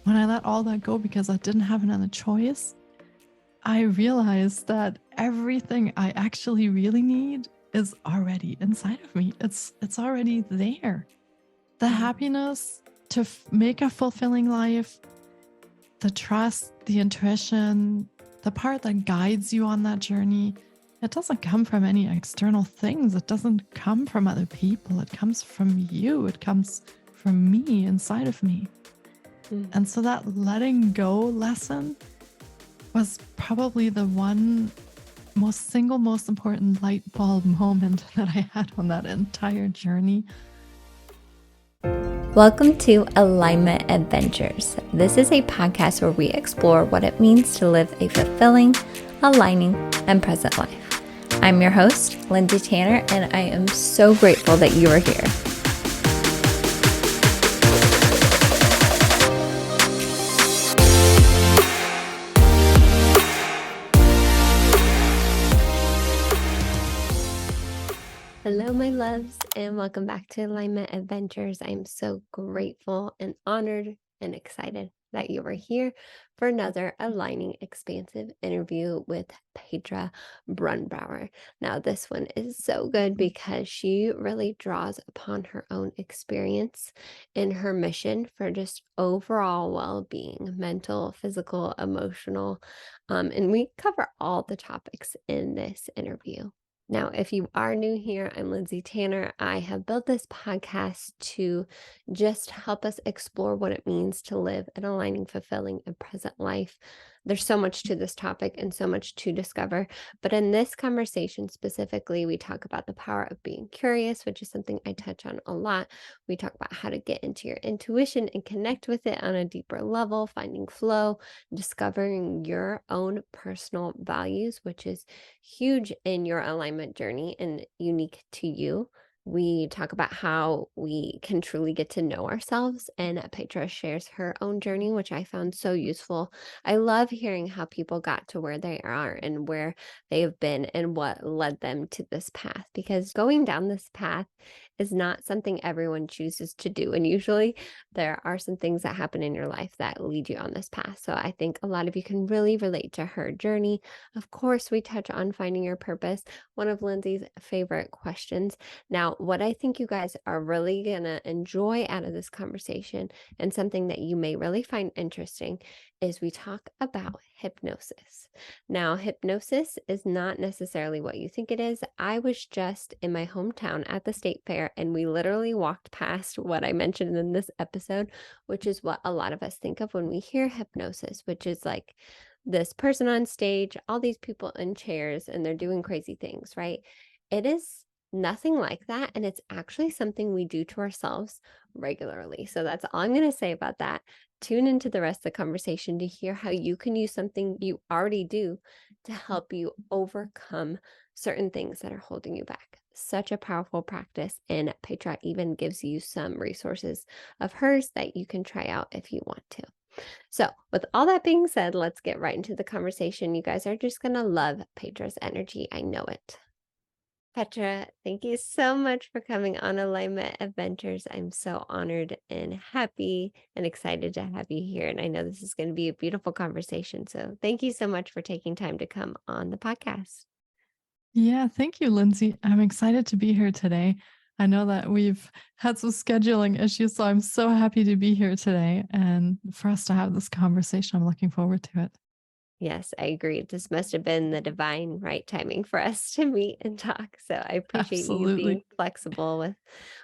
when I let all that go because I didn't have another choice, I realized that everything I actually really need is already inside of me. It's already there. The happiness to make a fulfilling life, the trust, the intuition, the part that guides you on that journey, it doesn't come from any external things. It doesn't come from other people. It comes from you. It comes from me, inside of me. And so that letting go lesson was probably the most important light bulb moment that I had on that entire journey. Welcome to Alignment Adventures. This is a podcast where we explore what it means to live a fulfilling, aligning, and present life. I'm your host, Lindsay Tanner, and I am so grateful that you are here. Hello, my loves, and welcome back to Alignment Adventures. I'm so grateful and honored and excited that you are here for another Aligning Expansive interview with Petra Brunnbauer. Now, this one is so good because she really draws upon her own experience in her mission for just overall well-being, mental, physical, emotional, and we cover all the topics in this interview. Now, if you are new here, I'm Lindsay Tanner. I have built this podcast to just help us explore what it means to live an aligning, fulfilling, and present life. There's so much to this topic and so much to discover. But in this conversation specifically, we talk about the power of being curious, which is something I touch on a lot. We talk about how to get into your intuition and connect with it on a deeper level, finding flow, discovering your own personal values, which is huge in your alignment journey and unique to you. We talk about how we can truly get to know ourselves, and Petra shares her own journey, which I found so useful. I love hearing how people got to where they are and where they have been and what led them to this path, because going down this path is not something everyone chooses to do. And usually there are some things that happen in your life that lead you on this path. So I think a lot of you can really relate to her journey. Of course, we touch on finding your purpose, one of Lindsay's favorite questions. Now, what I think you guys are really going to enjoy out of this conversation, and something that you may really find interesting, is we talk about hypnosis. Now, hypnosis is not necessarily what you think it is. I was just in my hometown at the state fair, and we literally walked past what I mentioned in this episode, which is what a lot of us think of when we hear hypnosis, which is like this person on stage, all these people in chairs, and they're doing crazy things, right? It is nothing like that. And it's actually something we do to ourselves regularly. So that's all I'm going to say about that. Tune into the rest of the conversation to hear how you can use something you already do to help you overcome certain things that are holding you back. Such a powerful practice. And Petra even gives you some resources of hers that you can try out if you want to. So with all that being said, let's get right into the conversation. You guys are just going to love Petra's energy. I know it. Petra, thank you so much for coming on Alignment Adventures. I'm so honored and happy and excited to have you here. And I know this is going to be a beautiful conversation. So thank you so much for taking time to come on the podcast. Yeah, thank you, Lindsay. I'm excited to be here today. I know that we've had some scheduling issues, so I'm so happy to be here today and for us to have this conversation. I'm looking forward to it. Yes, I agree. This must have been the divine right timing for us to meet and talk. So I appreciate you being flexible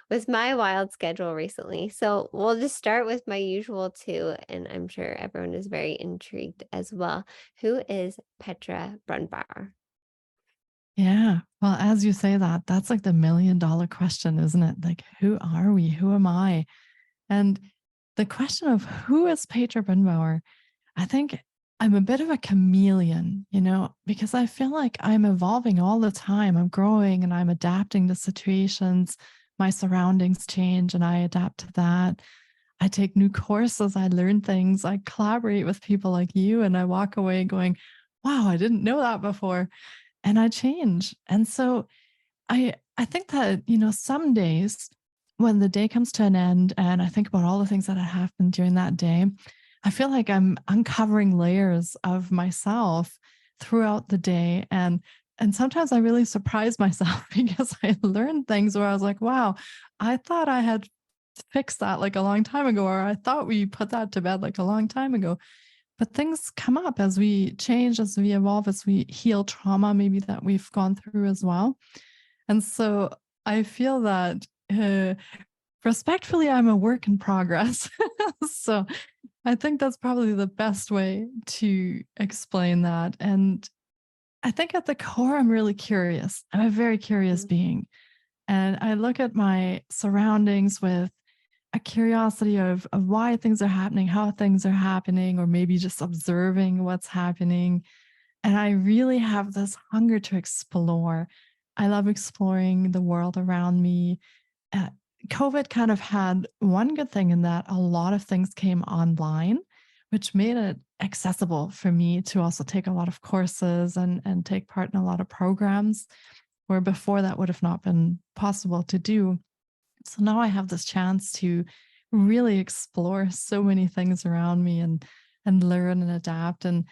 with my wild schedule recently. So we'll just start with my usual two, and I'm sure everyone is very intrigued as well. Who is Petra Brunnbauer? Yeah. Well, as you say that, that's like the $1 million question, isn't it? Like, who are we? Who am I? And the question of who is Petra Brunnbauer, I think I'm a bit of a chameleon, because I feel like I'm evolving all the time. I'm growing and I'm adapting to situations. My surroundings change and I adapt to that. I take new courses. I learn things. I collaborate with people like you, and I walk away going, wow, I didn't know that before. And I change. And so I think that, some days when the day comes to an end and I think about all the things that had happened during that day, I feel like I'm uncovering layers of myself throughout the day. And sometimes I really surprise myself because I learned things where I was like, wow, I thought I had fixed that like a long time ago, or I thought we put that to bed like a long time ago. But things come up as we change, as we evolve, as we heal trauma, maybe that we've gone through as well. And so I feel that respectfully, I'm a work in progress. So I think that's probably the best way to explain that. And I think at the core, I'm really curious. I'm a very curious Mhm. being. And I look at my surroundings with a curiosity of why things are happening, how things are happening, or maybe just observing what's happening. And I really have this hunger to explore. I love exploring the world around me. uh, COVID kind of had one good thing in that a lot of things came online, which made it accessible for me to also take a lot of courses and take part in a lot of programs where before that would have not been possible to do. So now I have this chance to really explore so many things around me and learn and adapt. And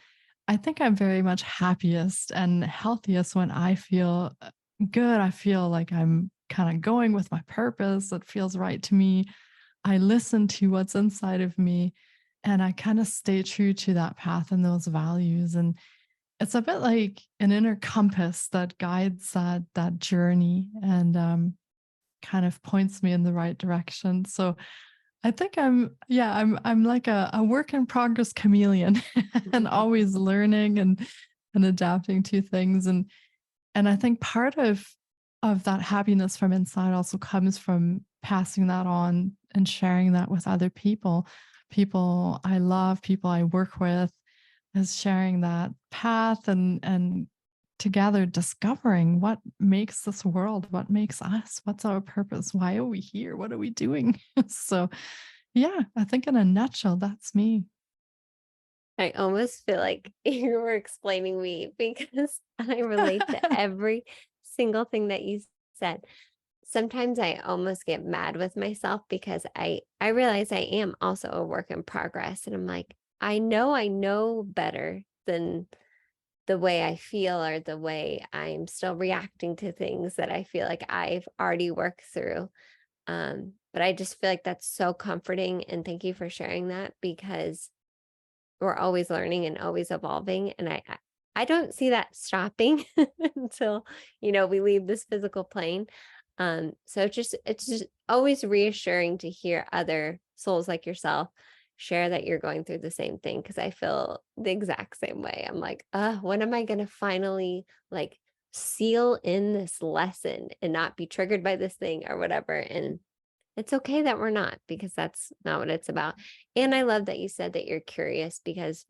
I think I'm very much happiest and healthiest when I feel good. I feel like I'm kind of going with my purpose. It feels right to me. I listen to what's inside of me and I kind of stay true to that path and those values. And it's a bit like an inner compass that guides that journey and kind of points me in the right direction. So I think I'm like a work in progress chameleon and always learning and adapting to things. And I think part of that happiness from inside also comes from passing that on and sharing that with other people, people I love, people I work with, is sharing that path and together discovering what makes this world, what makes us, what's our purpose, why are we here, what are we doing. So yeah, I think in a nutshell, that's me. I almost feel like you were explaining me because I relate to every single thing that you said. Sometimes I almost get mad with myself because I realize I am also a work in progress and I'm like, I know better than the way I feel or the way I'm still reacting to things that I feel like I've already worked through. But I just feel like that's so comforting and thank you for sharing that because we're always learning and always evolving and I don't see that stopping until we leave this physical plane. So it's just always reassuring to hear other souls like yourself share that you're going through the same thing because I feel the exact same way. I'm like, when am I going to finally like seal in this lesson and not be triggered by this thing or whatever. And it's okay that we're not, because that's not what it's about. And I love that you said that you're curious because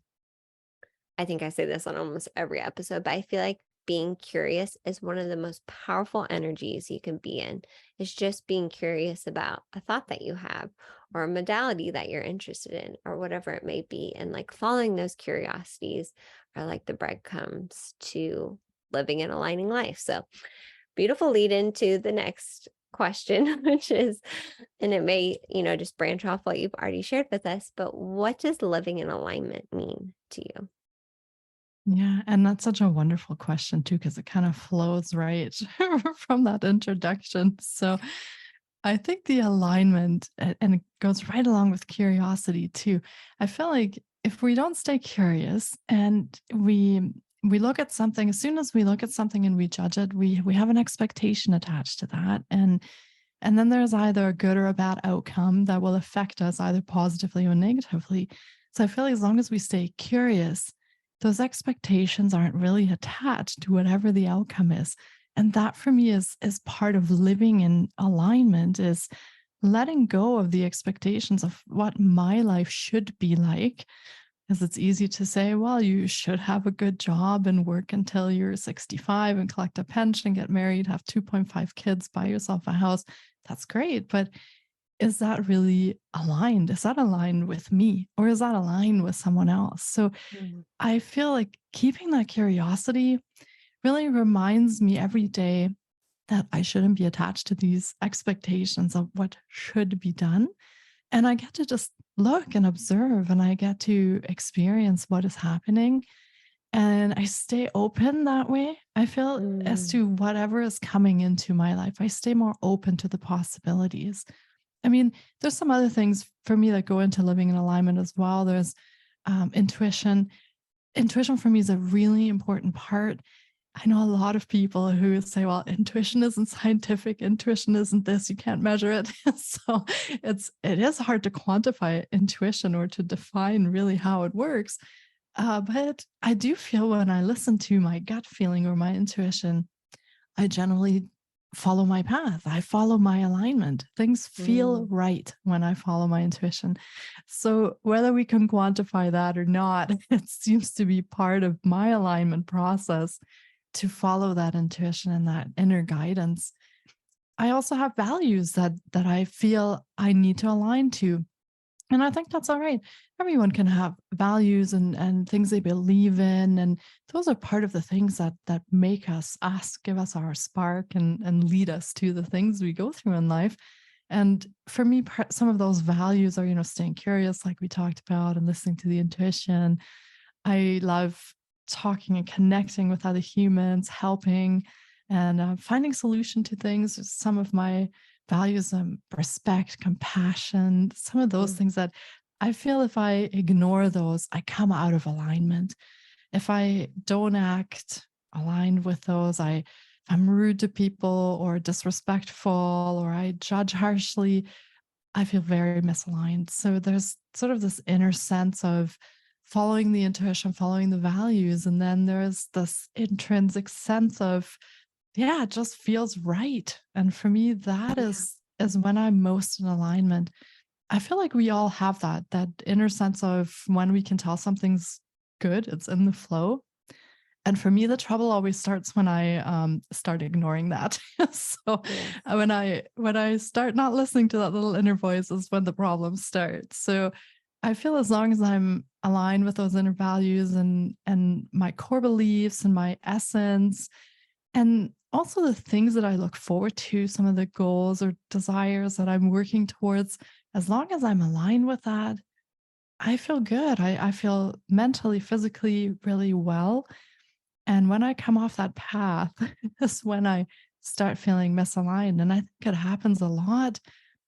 I think I say this on almost every episode, but I feel like being curious is one of the most powerful energies you can be in. It's just being curious about a thought that you have or a modality that you're interested in or whatever it may be. And like following those curiosities are like the breadcrumbs to living and aligning life. So beautiful lead into the next question, which is, and it may, just branch off what you've already shared with us, but what does living in alignment mean to you? Yeah, and that's such a wonderful question too, because it kind of flows right from that introduction. So I think the alignment, and it goes right along with curiosity too. I feel like if we don't stay curious and we look at something, as soon as we look at something and we judge it, we have an expectation attached to that. And then there's either a good or a bad outcome that will affect us either positively or negatively. So I feel like as long as we stay curious, those expectations aren't really attached to whatever the outcome is. And that for me is part of living in alignment, is letting go of the expectations of what my life should be like. Because it's easy to say, well, you should have a good job and work until you're 65 and collect a pension, get married, have 2.5 kids, buy yourself a house. That's great. But is that really aligned? Is that aligned with me or is that aligned with someone else? So Mm. I feel like keeping that curiosity really reminds me every day that I shouldn't be attached to these expectations of what should be done. And I get to just look and observe, and I get to experience what is happening. And I stay open that way. I feel as Mm, to whatever is coming into my life, I stay more open to the possibilities. I mean, there's some other things for me that go into living in alignment as well. There's intuition. Intuition for me is a really important part. I know a lot of people who say, well, intuition isn't scientific, intuition isn't this, you can't measure it. So it is hard to quantify intuition or to define really how it works. But I do feel when I listen to my gut feeling or my intuition, I generally follow my path. I follow my alignment. Things feel mm, right when I follow my intuition. So, whether we can quantify that or not, it seems to be part of my alignment process to follow that intuition and that inner guidance. I also have values that I feel I need to align to, and I think that's all right. Everyone can have values and things they believe in. And those are part of the things that make us, give us our spark and lead us to the things we go through in life. And for me, some of those values are, staying curious, like we talked about, and listening to the intuition. I love talking and connecting with other humans, helping and finding solution to things. Some of my values, respect, compassion, some of those mm. things that I feel if I ignore those, I come out of alignment. If I don't act aligned with those, if I'm rude to people or disrespectful or I judge harshly, I feel very misaligned. So there's sort of this inner sense of following the intuition, following the values. And then there's this intrinsic sense of, yeah, it just feels right. And for me, that Yeah. is when I'm most in alignment. I feel like we all have that inner sense of when we can tell something's good, it's in the flow. And for me, the trouble always starts when I start ignoring that. So Yes. when I start not listening to that little inner voice is when the problems start. So I feel as long as I'm aligned with those inner values and my core beliefs and my essence, and also the things that I look forward to, some of the goals or desires that I'm working towards, as long as I'm aligned with that, I feel good. I feel mentally, physically really well. And when I come off that path is when I start feeling misaligned. And I think it happens a lot.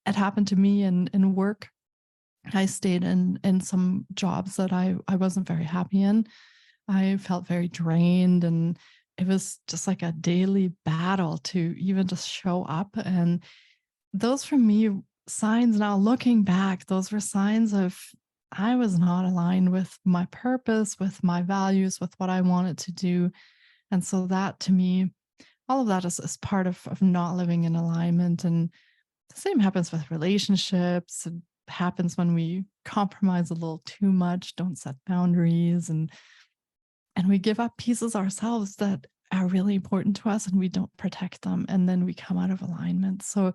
It happened to me in work. I stayed in some jobs that I wasn't very happy in. I felt very drained, and it was just like a daily battle to even just show up. And those for me signs, now looking back, those were signs of I was not aligned with my purpose, with my values, with what I wanted to do. And so that to me, all of that is part of not living in alignment. And the same happens with relationships. It happens when we compromise a little too much, don't set boundaries, and we give up pieces ourselves that are really important to us and we don't protect them. And then we come out of alignment. So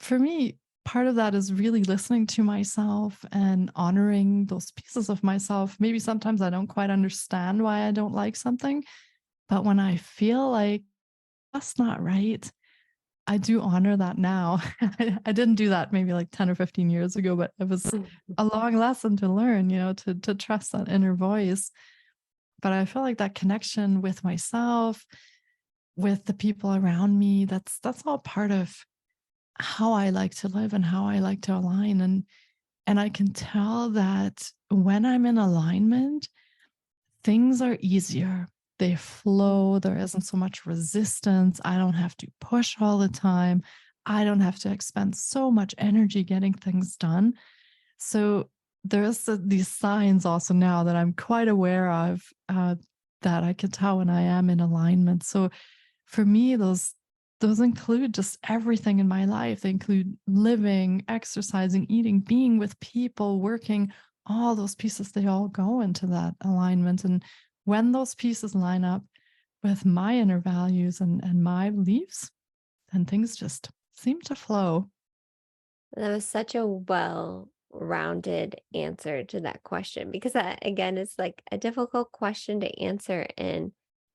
for me, part of that is really listening to myself and honoring those pieces of myself. Maybe sometimes I don't quite understand why I don't like something, but when I feel like that's not right, I do honor that now. I didn't do that maybe like 10 or 15 years ago, but it was Mm. a long lesson to learn, to trust that inner voice. But I feel like that connection with myself, with the people around me, that's all part of how I like to live and how I like to align. And I can tell that when I'm in alignment, things are easier. They flow. There isn't so much resistance. I don't have to push all the time. I don't have to expend so much energy getting things done. So there's these signs also now that I'm quite aware of, that I can tell when I am in alignment. So for me, those include just everything in my life. They include living, exercising, eating, being with people, working, all those pieces, they all go into that alignment. And when those pieces line up with my inner values and my beliefs, then things just seem to flow. That was such a well-rounded answer to that question because that again is like a difficult question to answer. And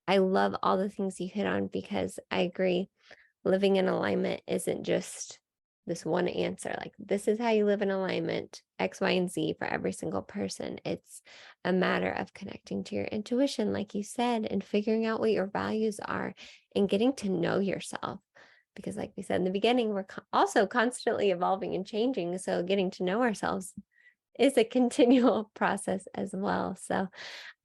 I love all the things you hit on because I agree living in alignment isn't just this one answer, like this is how you live in alignment, X, Y, and Z for every single person. It's a matter of connecting to your intuition, like you said, and figuring out what your values are and getting to know yourself. Because like we said in the beginning, we're also constantly evolving and changing. So getting to know ourselves is a continual process as well. So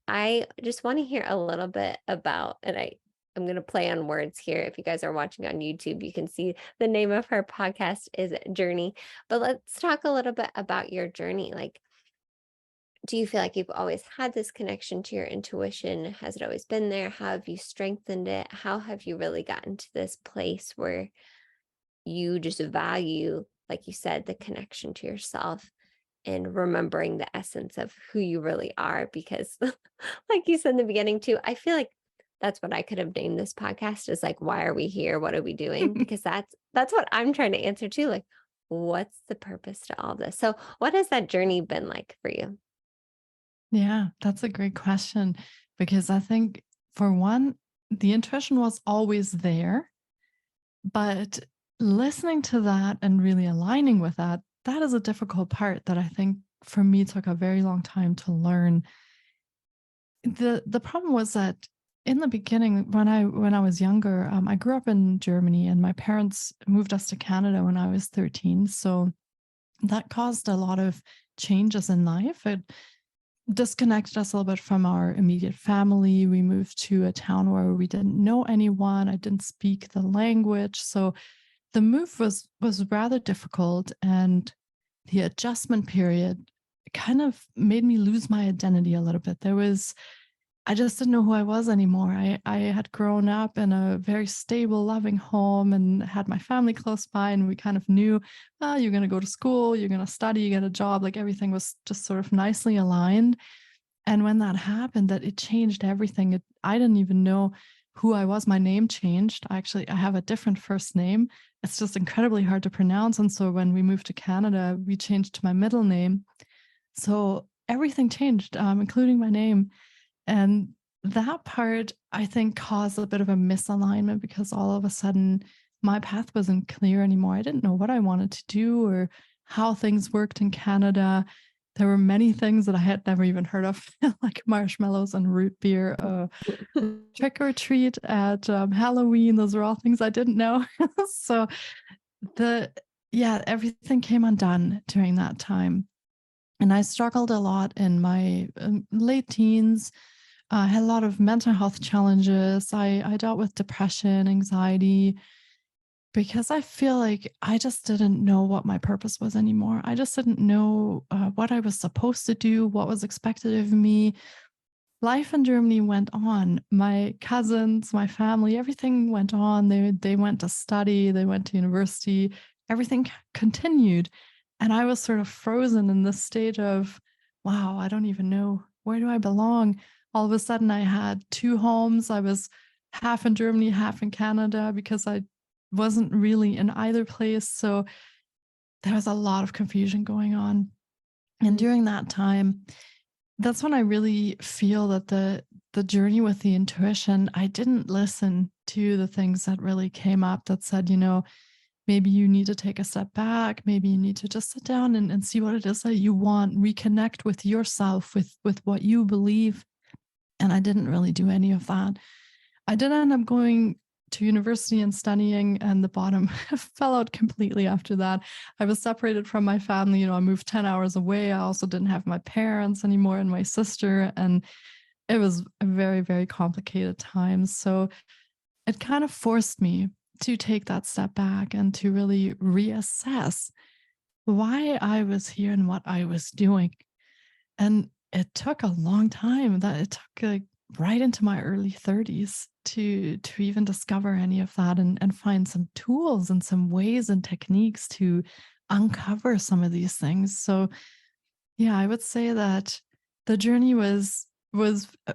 I just want to hear a little bit about, and I'm going to play on words here. If you guys are watching on YouTube, you can see the name of her podcast is Jorni. But let's talk a little bit about your journey. Like, do you feel like you've always had this connection to your intuition? Has it always been there? How have you strengthened it? How have you really gotten to this place where you just value, like you said, the connection to yourself and remembering the essence of who you really are? Because like you said in the beginning too, I feel like that's what I could have named this podcast, is like, why are we here? What are we doing? Because that's what I'm trying to answer too. Like, what's the purpose to all this? So what has that journey been like for you? Yeah, that's a great question because I think, for one, the intuition was always there, but listening to that and really aligning with that, that is a difficult part that I think for me took a very long time to learn. The problem was that in the beginning, when I was younger, I grew up in Germany, and my parents moved us to Canada when I was 13. So that caused a lot of changes in life. It disconnected us a little bit from our immediate family. We moved to a town where we didn't know anyone. I didn't speak the language, so the move was rather difficult, and the adjustment period kind of made me lose my identity a little bit. I just didn't know who I was anymore. I had grown up in a very stable, loving home and had my family close by, and we kind of knew, oh, you're going to go to school, you're going to study, you get a job. Like, everything was just sort of nicely aligned. And when that happened, that it changed everything. I didn't even know who I was. My name changed. I have a different first name. It's just incredibly hard to pronounce. And so when we moved to Canada, we changed to my middle name. So everything changed, including my name. And that part, I think, caused a bit of a misalignment because all of a sudden my path wasn't clear anymore. I didn't know what I wanted to do or how things worked in Canada. There were many things that I had never even heard of, like marshmallows and root beer, trick or treat at Halloween. Those were all things I didn't know. So everything came undone during that time. And I struggled a lot in my late teens. I had a lot of mental health challenges. I dealt with depression, anxiety, because I feel like I just didn't know what my purpose was anymore. I just didn't know what I was supposed to do, what was expected of me. Life in Germany went on. My cousins, my family, everything went on. They went to study, they went to university, everything continued. And I was sort of frozen in this stage of, wow, I don't even know, where do I belong? All of a sudden I had two homes. I was half in Germany, half in Canada, because I wasn't really in either place. So there was a lot of confusion going on. And during that time, that's when I really feel that the journey with the intuition, I didn't listen to the things that really came up that said, maybe you need to take a step back. Maybe you need to just sit down and see what it is that you want, reconnect with yourself, with what you believe. And I didn't really do any of that. I did end up going to university and studying, and the bottom fell out completely after that. I was separated from my family. I moved 10 hours away. I also didn't have my parents anymore and my sister. And it was a very, very complicated time. So it kind of forced me to take that step back and to really reassess why I was here and what I was doing. And it took a long time. That it took right into my early 30s to even discover any of that, and find some tools and some ways and techniques to uncover some of these things. So yeah, I would say that the journey was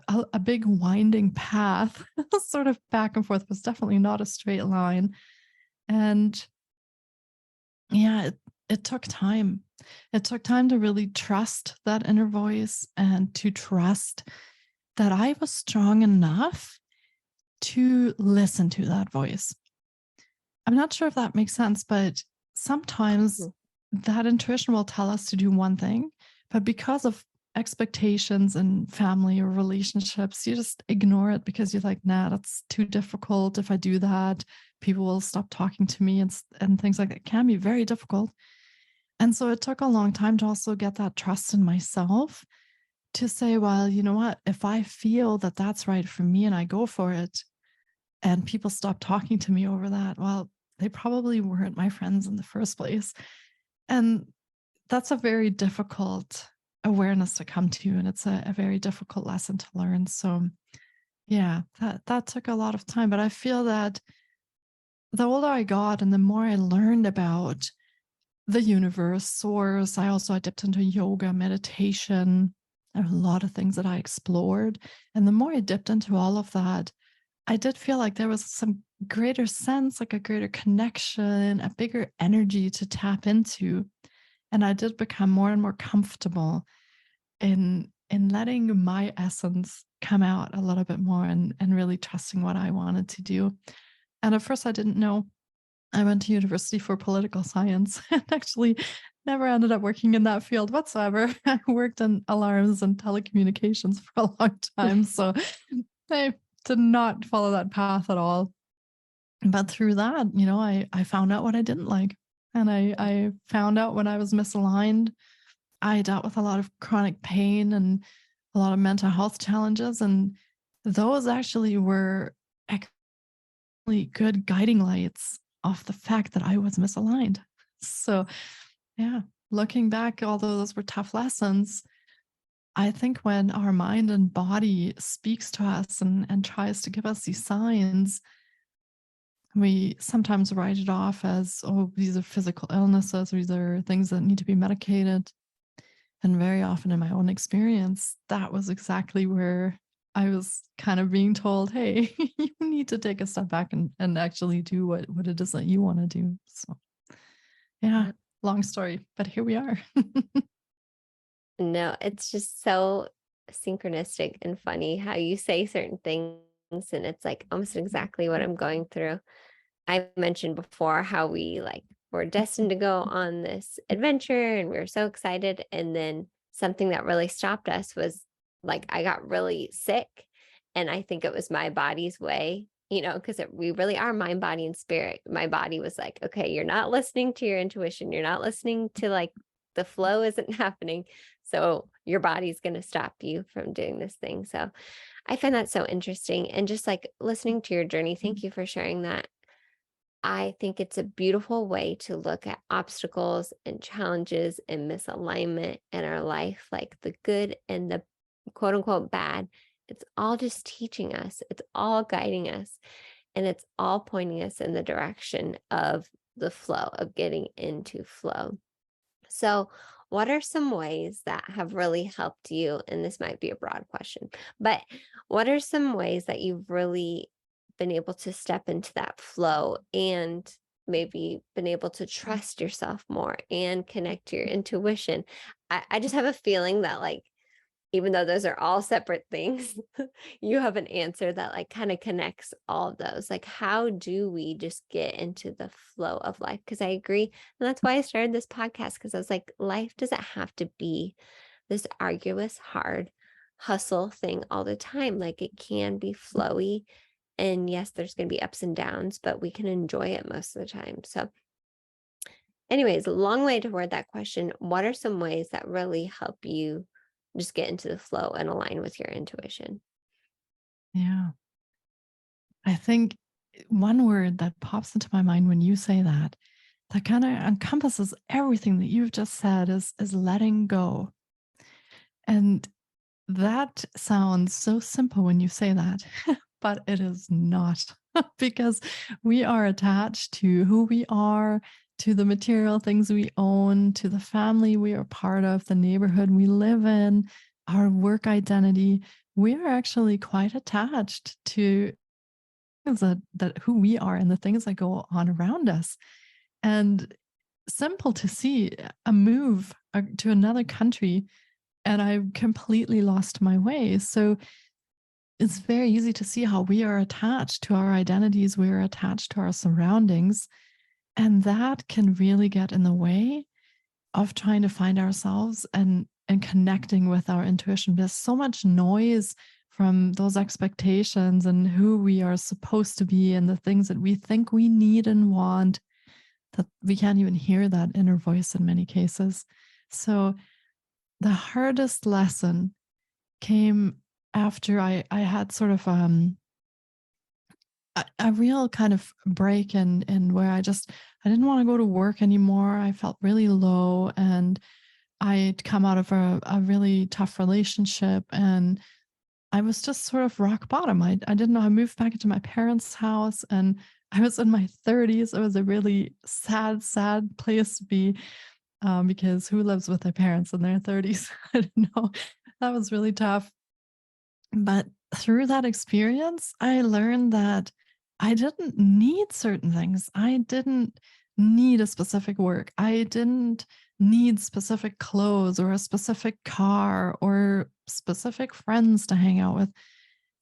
a big winding path, sort of back and forth. Was definitely not a straight line. And yeah, it took time. It took time to really trust that inner voice and to trust that I was strong enough to listen to that voice. I'm not sure if that makes sense, but sometimes that intuition will tell us to do one thing, but because of expectations and family or relationships, you just ignore it because you're like, nah, that's too difficult. If I do that, people will stop talking to me and things like that. It can be very difficult. And so it took a long time to also get that trust in myself to say, well, you know what, if I feel that that's right for me and I go for it and people stop talking to me over that, well, they probably weren't my friends in the first place. And that's a very difficult awareness to come to. And it's a very difficult lesson to learn. So yeah, that took a lot of time. But I feel that the older I got and the more I learned about the universe, source, I dipped into yoga, meditation. There are a lot of things that I explored. And the more I dipped into all of that, I did feel like there was some greater sense, like a greater connection, a bigger energy to tap into. And I did become more and more comfortable in letting my essence come out a little bit more and really trusting what I wanted to do. And at first I didn't know. I went to university for political science and actually never ended up working in that field whatsoever. I worked in alarms and telecommunications for a long time. So I did not follow that path at all. But through that, I found out what I didn't like. And I found out when I was misaligned. I dealt with a lot of chronic pain and a lot of mental health challenges. And those actually were actually good guiding lights off the fact that I was misaligned. So, yeah, looking back, although those were tough lessons, I think when our mind and body speaks to us and tries to give us these signs, we sometimes write it off as, oh, these are physical illnesses, or these are things that need to be medicated. And very often in my own experience, that was exactly where I was kind of being told, hey, you need to take a step back and actually do what it is that you want to do. So, yeah, long story, but here we are. No, it's just so synchronistic and funny how you say certain things, and it's like almost exactly what I'm going through. I mentioned before how we were destined to go on this adventure and we were so excited. And then something that really stopped us was I got really sick. And I think it was my body's way, because we really are mind, body, and spirit. My body was like, okay, you're not listening to your intuition. You're not listening to the flow isn't happening. So your body's going to stop you from doing this thing. So I find that so interesting. And just listening to your journey, thank you for sharing that. I think it's a beautiful way to look at obstacles and challenges and misalignment in our life, like the good and the quote unquote bad. It's all just teaching us, it's all guiding us, and it's all pointing us in the direction of the flow, of getting into flow. So, what are some ways that have really helped you? And this might be a broad question, but what are some ways that you've really been able to step into that flow and maybe been able to trust yourself more and connect to your intuition? I just have a feeling that even though those are all separate things, you have an answer that kind of connects all of those. How do we just get into the flow of life? Because I agree. And that's why I started this podcast, because I was like, life doesn't have to be this arduous, hard hustle thing all the time. It can be flowy. And yes, there's going to be ups and downs, but we can enjoy it most of the time. So anyways, long way to word that question. What are some ways that really help you just get into the flow and align with your intuition? Yeah. I think one word that pops into my mind when you say that kind of encompasses everything that you've just said is letting go. And that sounds so simple when you say that, but it is not because we are attached to who we are, to the material things we own, to the family we are part of, the neighborhood we live in, our work identity. We are actually quite attached to things that who we are and the things that go on around us. And simple to see a move to another country and I've completely lost my way. So it's very easy to see how we are attached to our identities, we are attached to our surroundings. And that can really get in the way of trying to find ourselves and connecting with our intuition. There's so much noise from those expectations and who we are supposed to be and the things that we think we need and want that we can't even hear that inner voice in many cases. So the hardest lesson came after I had sort of a real kind of break in where I didn't want to go to work anymore. I felt really low, and I'd come out of a really tough relationship, and I was just sort of rock bottom. I didn't know. I moved back into my parents' house, and I was in my 30s. It was a really sad place to be, because who lives with their parents in their 30s? I don't know. That was really tough. But through that experience, I learned that I didn't need certain things. I didn't need a specific work. I didn't need specific clothes or a specific car or specific friends to hang out with.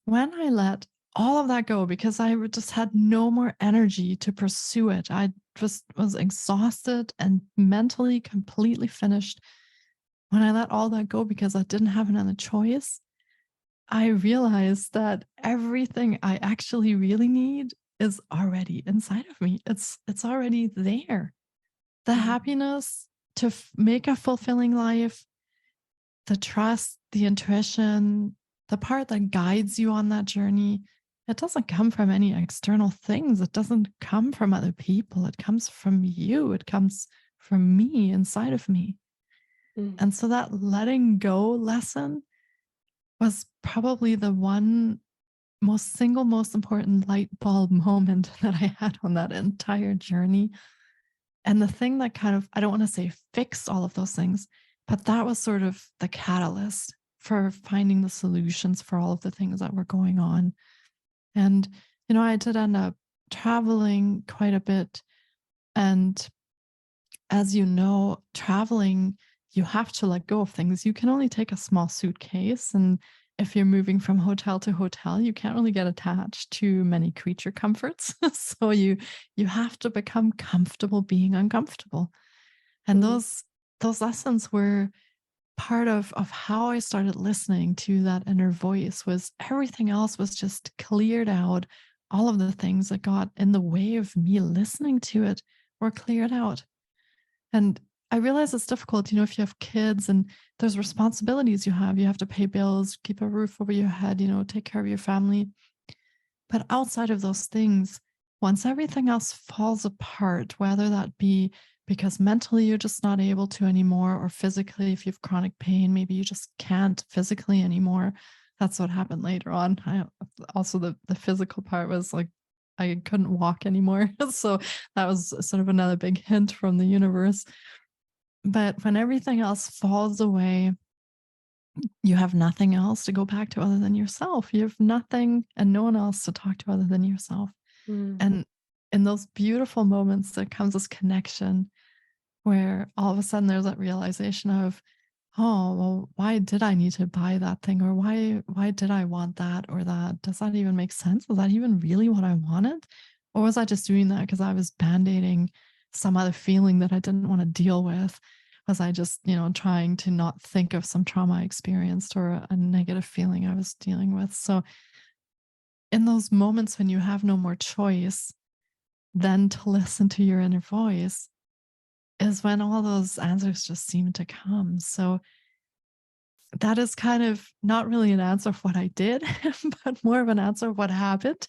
When I let all of that go because just had no more energy to pursue it, I just was exhausted and mentally completely finished. When I let all that go because I didn't have another choice, I realized that everything I actually really need is already inside of me. It's already there. The Mm, happiness to make a fulfilling life, the trust, the intuition, the part that guides you on that journey, it doesn't come from any external things. It doesn't come from other people. It comes from you. It comes from me inside of me. mm, And so that letting go lesson was probably the one most important light bulb moment that I had on that entire journey. And the thing that kind of, I don't want to say fixed all of those things, but that was sort of the catalyst for finding the solutions for all of the things that were going on. And, I did end up traveling quite a bit. And as you know, traveling, you have to let go of things. You can only take a small suitcase. And if you're moving from hotel to hotel, you can't really get attached to many creature comforts. So you have to become comfortable being uncomfortable. And mm, those lessons were part of how I started listening to that inner voice. Was everything else was just cleared out. All of the things that got in the way of me listening to it were cleared out. And I realize it's difficult, if you have kids and there's responsibilities you have. You have to pay bills, keep a roof over your head, take care of your family. But outside of those things, once everything else falls apart, whether that be because mentally you're just not able to anymore, or physically, if you have chronic pain, maybe you just can't physically anymore. That's what happened later on. Also, the physical part was like I couldn't walk anymore. So that was sort of another big hint from the universe. But when everything else falls away, you have nothing else to go back to other than yourself. You have nothing and no one else to talk to other than yourself. mm, And in those beautiful moments, there comes this connection where all of a sudden there's that realization of, oh, well, why did I need to buy that thing? Or why did I want that or that? Does that even make sense? Was that even really what I wanted? Or was I just doing that because I was band-aiding some other feeling that I didn't want to deal with? Was I just, trying to not think of some trauma I experienced or a negative feeling I was dealing with? So in those moments when you have no more choice than to listen to your inner voice is when all those answers just seem to come. So that is kind of not really an answer of what I did, but more of an answer of what happened.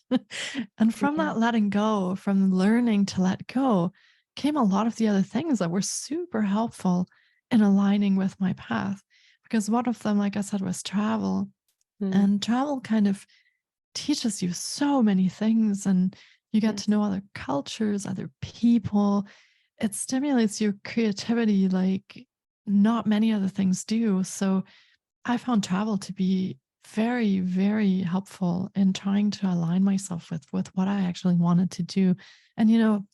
And from yeah. that letting go, from learning to let go, came a lot of the other things that were super helpful in aligning with my path. Because one of them, like I said, was travel. Mm, And travel kind of teaches you so many things, and you get to yes. know other cultures, other people. It stimulates your creativity like not many other things do. So I found travel to be very, very helpful in trying to align myself with what I actually wanted to do. And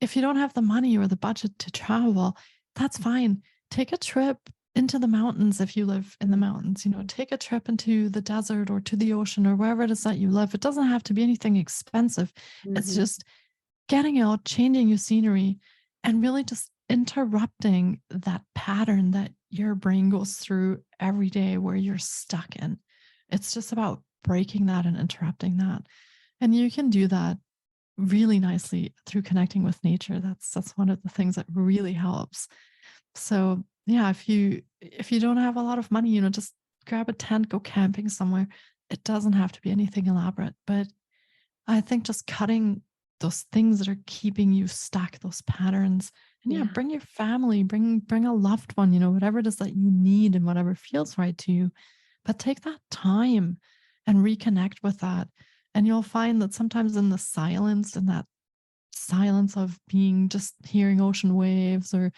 if you don't have the money or the budget to travel, that's fine. Take a trip into the mountains if you live in the Mm, mountains. Take a trip into the desert or to the ocean or wherever it is that you live. It doesn't have to be anything expensive. It's mhm, just getting out, changing your scenery, and really just interrupting that pattern that your brain goes through every day where you're stuck in. It's just about breaking that and interrupting that. And you can do that really nicely through connecting with nature. That's one of the things that really helps. So yeah, if you don't have a lot of money, just grab a tent, go camping somewhere. It doesn't have to be anything elaborate, but I think just cutting those things that are keeping you stuck, those patterns. And yeah, Yeah. bring your family, bring a loved one, whatever it is that you need and whatever feels right to you. But take that time and reconnect with that. And you'll find that sometimes in that silence of being just hearing ocean waves, or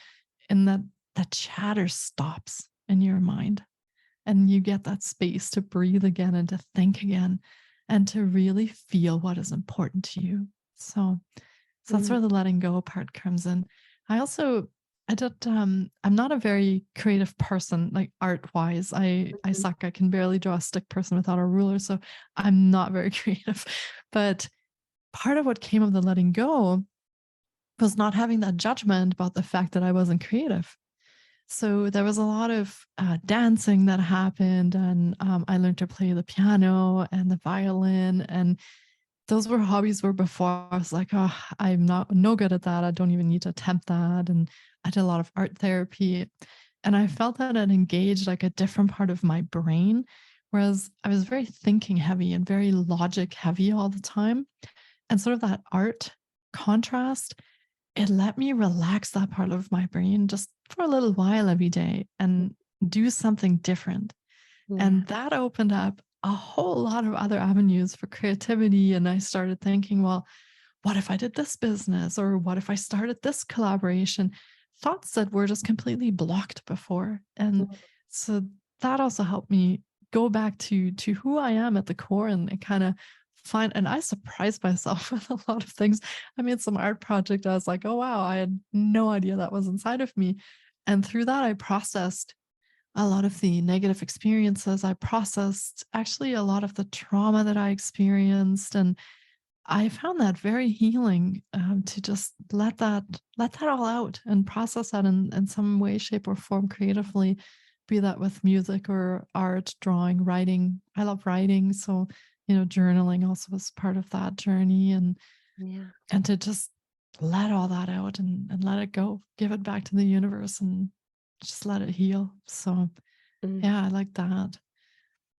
in that chatter stops in your mind, and you get that space to breathe again and to think again and to really feel what is important to you. So that's Mm, where the letting go part comes in. I also I did I'm not a very creative person, like art wise. I mhm, suck. I can barely draw a stick person without a ruler, so I'm not very creative. But part of what came of the letting go was not having that judgment about the fact that I wasn't creative. So there was a lot of dancing that happened, and I learned to play the piano and the violin, and those were hobbies where before I was like, oh, I'm not no good at that. I don't even need to attempt that. And I did a lot of art therapy, and I felt that it engaged like a different part of my brain, whereas I was very thinking heavy and very logic heavy all the time, and sort of that art contrast, it let me relax that part of my brain just for a little while every day and do something different. yeah. And that opened up a whole lot of other avenues for creativity. And I started thinking, well, what if I did this business? Or what if I started this collaboration? Thoughts that were just completely blocked before. And Mm, so that also helped me go back to who I am at the core, and kind of find, and I surprised myself with a lot of things. I made some art project. I was like, oh wow, I had no idea that was inside of me. And through that, I processed a lot of the negative experiences. I processed actually a lot of the trauma that I experienced, and I found that very healing, to just let that all out and process that in some way, shape, or form creatively, be that with music or art, drawing, writing. I love writing, so journaling also was part of that journey, yeah. and to just let all that out and let it go, give it back to the universe, and just let it heal. So Mm, yeah, I like that.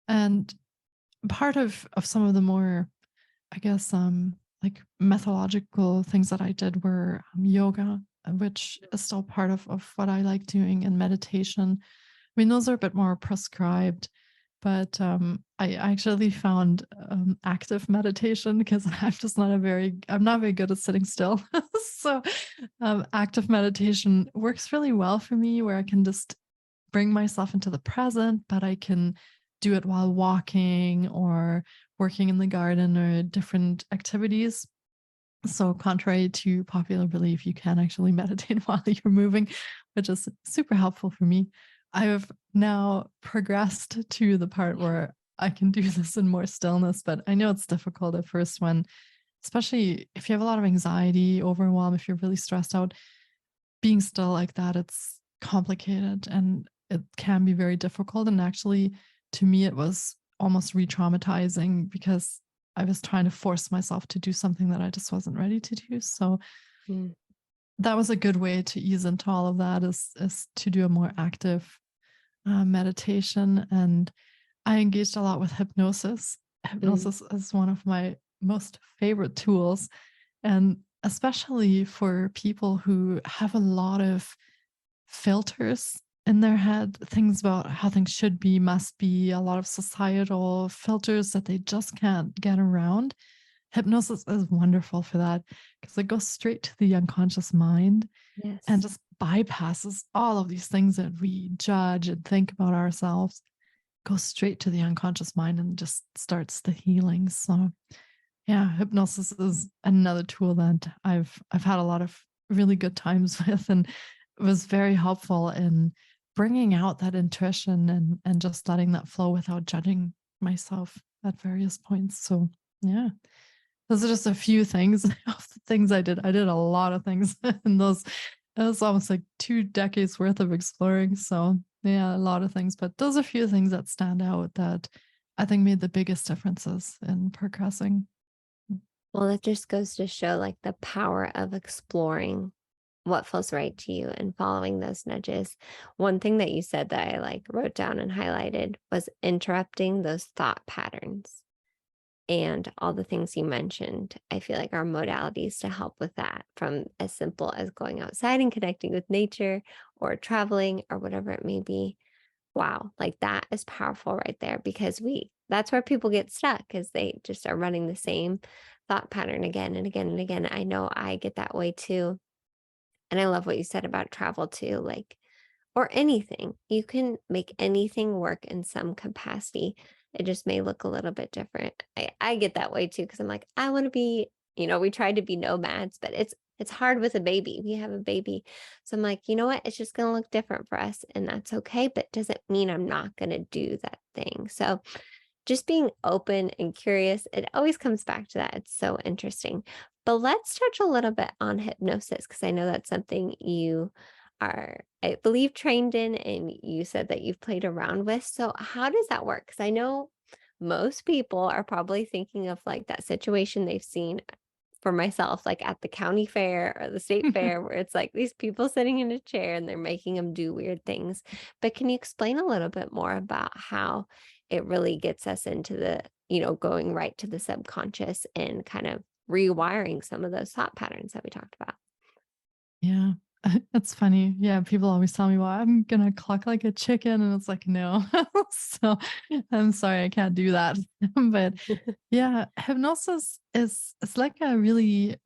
And part of some of the more, I guess, like methodological things that I did were yoga, which is still part of what I like doing, and meditation. I mean, those are a bit more prescribed, but I actually found active meditation, because I'm not very good at sitting still. So active meditation works really well for me, where I can just bring myself into the present, but I can do it while walking or working in the garden or different activities. So, contrary to popular belief, you can actually meditate while you're moving, which is super helpful for me. I have now progressed to the part where I can do this in more stillness, but I know it's difficult at first when, especially if you have a lot of anxiety, overwhelm, if you're really stressed out, being still like that, it's complicated and it can be very difficult. And actually, to me, it was almost re traumatizing, because I was trying to force myself to do something that I just wasn't ready to do. So mm, that was a good way to ease into all of that, is to do a more active meditation. And I engaged a lot with hypnosis. mm, Hypnosis is one of my most favorite tools, and especially for people who have a lot of filters in their head, things about how things should be, must be, a lot of societal filters that they just can't get around. Hypnosis is wonderful for that, because it goes straight to the unconscious mind and yes. just bypasses all of these things that we judge and think about ourselves, goes straight to the unconscious mind and just starts the healing. So yeah, hypnosis is another tool that I've had a lot of really good times with, and it was very helpful in bringing out that intuition and just letting that flow without judging myself at various points. So yeah. those are just a few things of the things I did. I did a lot of things in those. It was almost like 2 decades worth of exploring. So yeah, a lot of things. But those are a few things that stand out that I think made the biggest differences in progressing. Well, it just goes to show like the power of exploring what feels right to you and following those nudges. One thing that you said that I like wrote down and highlighted was interrupting those thought patterns. And all the things you mentioned, I feel like are modalities to help with that, from as simple as going outside and connecting with nature or traveling or whatever it may be. Wow, like that is powerful right there, because that's where people get stuck, because they just are running the same thought pattern again and again and again. I know I get that way too. And I love what you said about travel too. Like, or anything. You can make anything work in some capacity. It just may look a little bit different. I get that way too, because I'm like, I want to be, we try to be nomads, but it's hard with a baby. We have a baby. So I'm like, you know what? It's just gonna look different for us. And that's okay, but doesn't mean I'm not gonna do that thing. So just being open and curious, it always comes back to that. It's so interesting. But let's touch a little bit on hypnosis, because I know that's something you are, I believe, trained in, and you said that you've played around with. So, how does that work? Because I know most people are probably thinking of like that situation they've seen, for myself, like at the county fair or the state fair, where it's like these people sitting in a chair and they're making them do weird things. But can you explain a little bit more about how it really gets us into going right to the subconscious and kind of rewiring some of those thought patterns that we talked about? Yeah. It's funny. Yeah, people always tell me, "Well, I'm gonna cluck like a chicken," and it's like, no. So I'm sorry, I can't do that. But yeah, hypnosis is it's like a really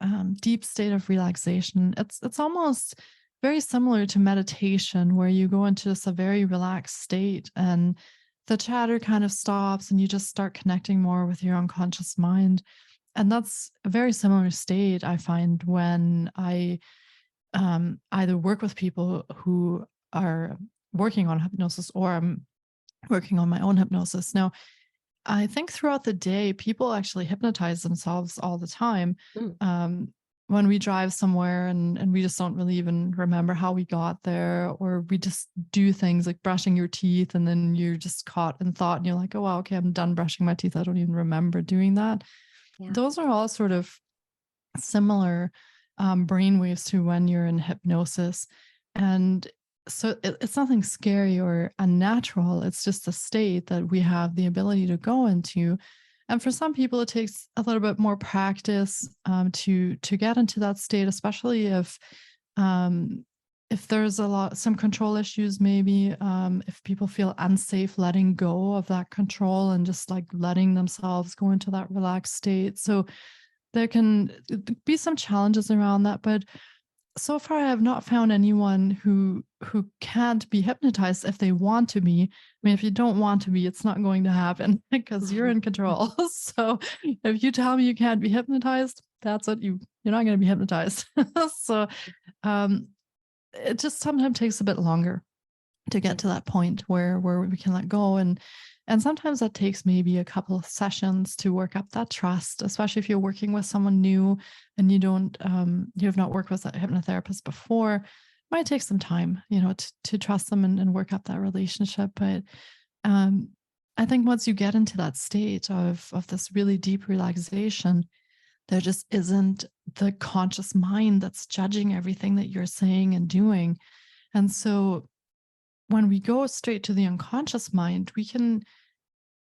deep state of relaxation. It's almost very similar to meditation, where you go into just a very relaxed state, and the chatter kind of stops, and you just start connecting more with your unconscious mind. And that's a very similar state I find when I either work with people who are working on hypnosis, or I'm working on my own hypnosis. Now, I think throughout the day, people actually hypnotize themselves all the time. Mm, Um, when we drive somewhere, and we just don't really even remember how we got there, or we just do things like brushing your teeth, and then you're just caught in thought and you're like, oh, wow, okay, I'm done brushing my teeth. I don't even remember doing that. yeah. Those are all sort of similar brain waves to when you're in hypnosis. And so it's nothing scary or unnatural. It's just a state that we have the ability to go into. And for some people, it takes a little bit more practice to get into that state, especially if there's some control issues, maybe if people feel unsafe letting go of that control and just like letting themselves go into that relaxed state. So there can be some challenges around that, but so far I have not found anyone who can't be hypnotized if they want to be. I mean, if you don't want to be, it's not going to happen because you're in control. So if you tell me you can't be hypnotized, that's what you're not going to be hypnotized. So um, it just sometimes takes a bit longer to get Yeah. to that point where we can let go, and sometimes that takes maybe a couple of sessions to work up that trust, especially if you're working with someone new and you have not worked with a hypnotherapist before. It might take some time, to trust them, and work up that relationship. But um I think once you get into that state of this really deep relaxation, there just isn't the conscious mind that's judging everything that you're saying and doing. And so when we go straight to the unconscious mind, we can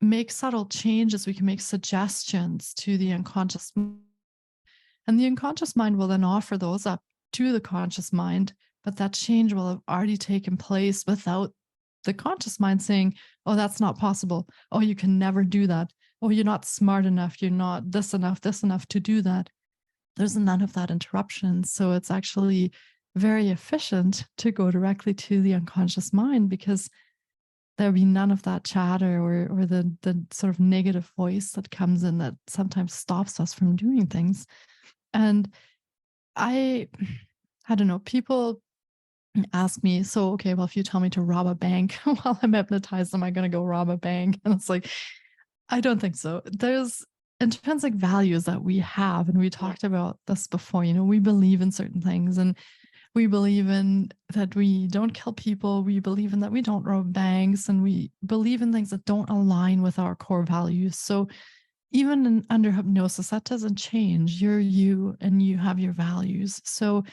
make subtle changes, we can make suggestions to the unconscious. And the unconscious mind will then offer those up to the conscious mind, but that change will have already taken place without the conscious mind saying, oh, that's not possible. Oh, you can never do that. Oh, you're not smart enough. You're not this enough to do that. There's none of that interruption. So it's actually very efficient to go directly to the unconscious mind, because there'll be none of that chatter, or the sort of negative voice that comes in that sometimes stops us from doing things. And I I don't know, people ask me, so okay, well, if you tell me to rob a bank while I'm hypnotized, am I gonna go rob a bank? And it's like, I don't think so. intrinsic values that we have. And we talked about this before, we believe in certain things, and we believe in that we don't kill people. We believe in that we don't rob banks, and we believe in things that don't align with our core values. So even under hypnosis, that doesn't change. You're you and you have your values. So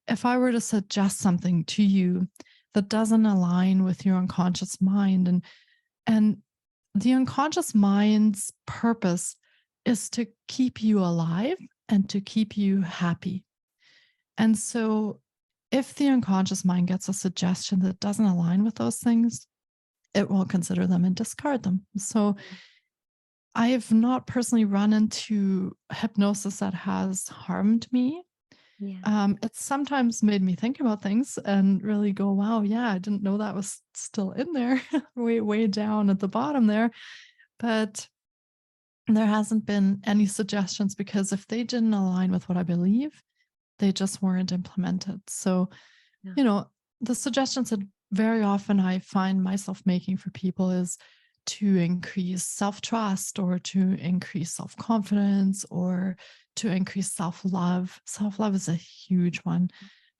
if I were to suggest something to you that doesn't align with your unconscious mind, and the unconscious mind's purpose is to keep you alive and to keep you happy. And so if the unconscious mind gets a suggestion that doesn't align with those things, it will consider them and discard them. So I have not personally run into hypnosis that has harmed me. Yeah. It's sometimes made me think about things and really go, wow, yeah, I didn't know that was still in there, way, way down at the bottom there. But there hasn't been any suggestions, because if they didn't align with what I believe, they just weren't implemented. So, Yeah. the suggestions that very often I find myself making for people is to increase self trust, or to increase self confidence, or to increase self love. Self love is a huge one,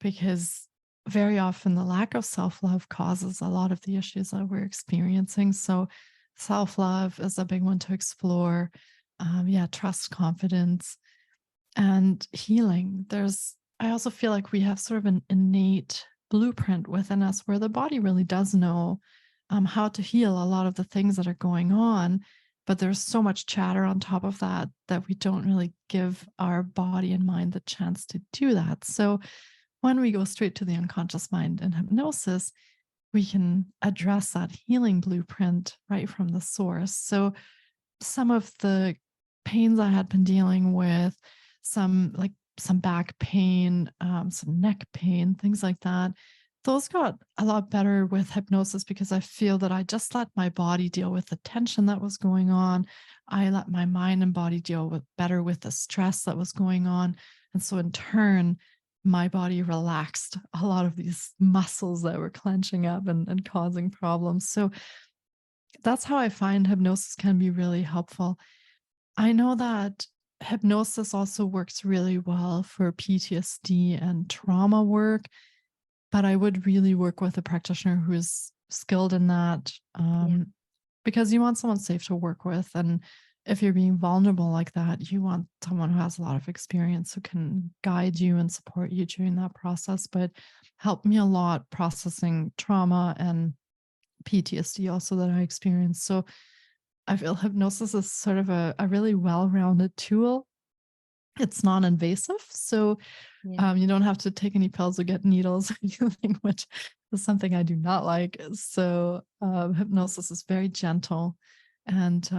because very often the lack of self love causes a lot of the issues that we're experiencing. So, self love is a big one to explore. Yeah, trust, confidence, and healing. I also feel like we have sort of an innate blueprint within us where the body really does know how to heal a lot of the things that are going on. But there's so much chatter on top of that that we don't really give our body and mind the chance to do that. So when we go straight to the unconscious mind in hypnosis, we can address that healing blueprint right from the source. So some of the pains I had been dealing with, some back pain, some neck pain, things like that. Those got a lot better with hypnosis, because I feel that I just let my body deal with the tension that was going on. I let my mind and body deal with better with the stress that was going on. And so in turn, my body relaxed a lot of these muscles that were clenching up and causing problems. So that's how I find hypnosis can be really helpful. I know that hypnosis also works really well for PTSD and trauma work, but I would really work with a practitioner who is skilled in that, Yeah. because you want someone safe to work with. And if you're being vulnerable like that, you want someone who has a lot of experience who can guide you and support you during that process. But helped me a lot processing trauma and PTSD also that I experienced. So I feel hypnosis is sort of a really well-rounded tool. It's non-invasive, so Yeah. you don't have to take any pills or get needles or anything, which is something I do not like. So hypnosis is very gentle, and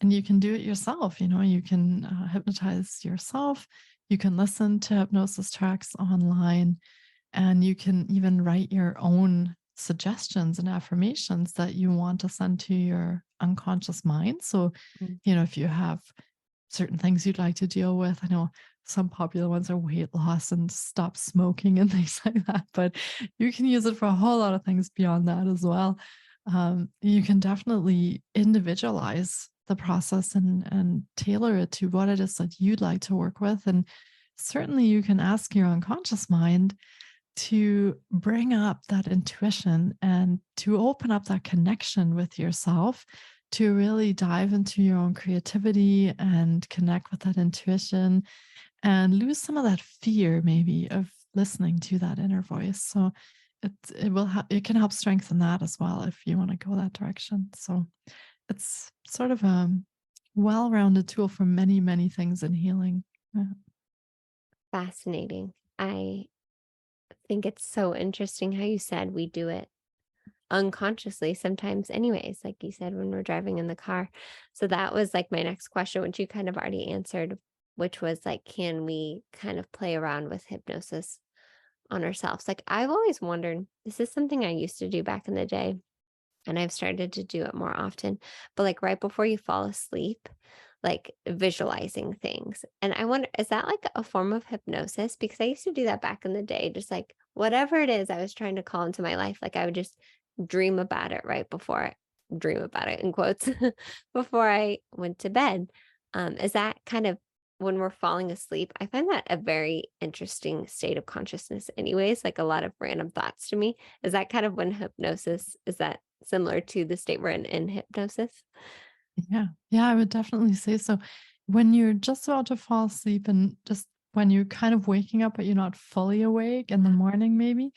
you can do it yourself. You can hypnotize yourself. You can listen to hypnosis tracks online, and you can even write your own suggestions and affirmations that you want to send to your unconscious mind. So, Mm. if you have certain things you'd like to deal with, I know some popular ones are weight loss and stop smoking and things like that, but you can use it for a whole lot of things beyond that as well. You can definitely individualize the process and tailor it to what it is that you'd like to work with. And certainly you can ask your unconscious mind to bring up that intuition and to open up that connection with yourself, to really dive into your own creativity and connect with that intuition and lose some of that fear maybe of listening to that inner voice. So it can help strengthen that as well if you want to go that direction. So it's sort of a well-rounded tool for many, many things in healing. Yeah. Fascinating. I think it's so interesting how you said we do it unconsciously sometimes anyways, like you said, when we're driving in the car. So that was like my next question, which you kind of already answered, which was like, can we kind of play around with hypnosis on ourselves? Like I've always wondered, this is something I used to do back in the day, and I've started to do it more often. But like right before you fall asleep, like visualizing things. And I wonder, is that like a form of hypnosis? Because I used to do that back in the day, just like whatever it is I was trying to call into my life, like I would just dream about it right before dream about it in quotes before I went to bed. Is that kind of when we're falling asleep? I find that a very interesting state of consciousness, anyways, like a lot of random thoughts to me. Is that kind of when hypnosis, is that similar to the state we're in hypnosis? Yeah. Yeah, I would definitely say so. When you're just about to fall asleep and just when you're kind of waking up, but you're not fully awake in the morning, maybe,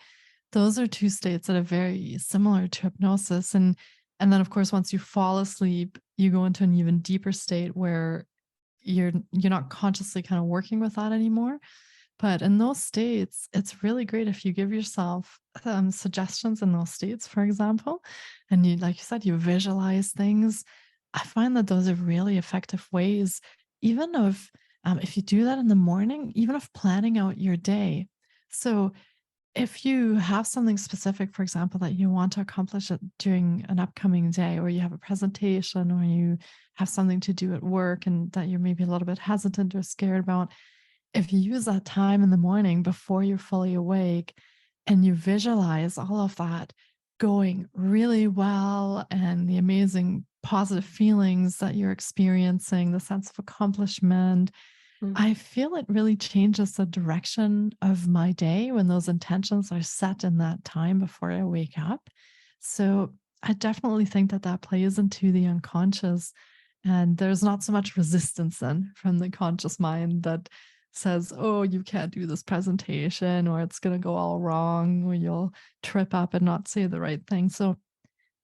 those are two states that are very similar to hypnosis. And then of course, once you fall asleep, you go into an even deeper state where you're not consciously kind of working with that anymore. But in those states, it's really great if you give yourself suggestions in those states, for example, and you, like you said, you visualize things. I find that those are really effective ways, even if you do that in the morning, even of planning out your day. So if you have something specific, for example, that you want to accomplish it during an upcoming day, or you have a presentation, or you have something to do at work and that you're maybe a little bit hesitant or scared about, if you use that time in the morning before you're fully awake and you visualize all of that going really well and the amazing positive feelings that you're experiencing, the sense of accomplishment, Mm, I feel it really changes the direction of my day when those intentions are set in that time before I wake up. So I definitely think that that plays into the unconscious. And there's not so much resistance then from the conscious mind that says, oh, you can't do this presentation, or it's going to go all wrong, or you'll trip up and not say the right thing. So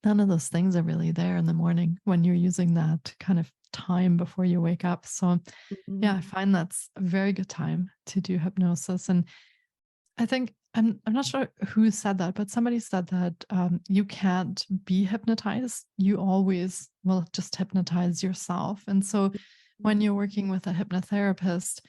none of those things are really there in the morning when you're using that kind of time before you wake up. So yeah, I mm, find that's a very good time to do hypnosis. And I think I'm not sure who said that, but somebody said that you can't be hypnotized. You always will just hypnotize yourself. And so when mm, you're working with a hypnotherapist,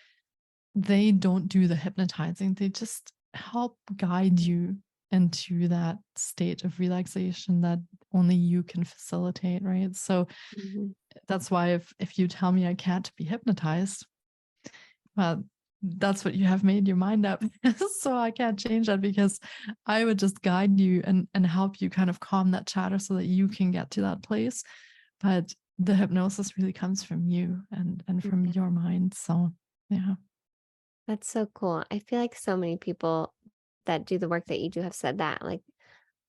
they don't do the hypnotizing. They just help guide you into that state of relaxation that only you can facilitate, right? So mhm. that's why if you tell me I can't be hypnotized, well, that's what you have made your mind up. So I can't change that because I would just guide you and help you kind of calm that chatter so that you can get to that place. But the hypnosis really comes from you and from Yeah, your mind. So yeah. that's so cool. I feel like so many people that do the work that you do have said that, like,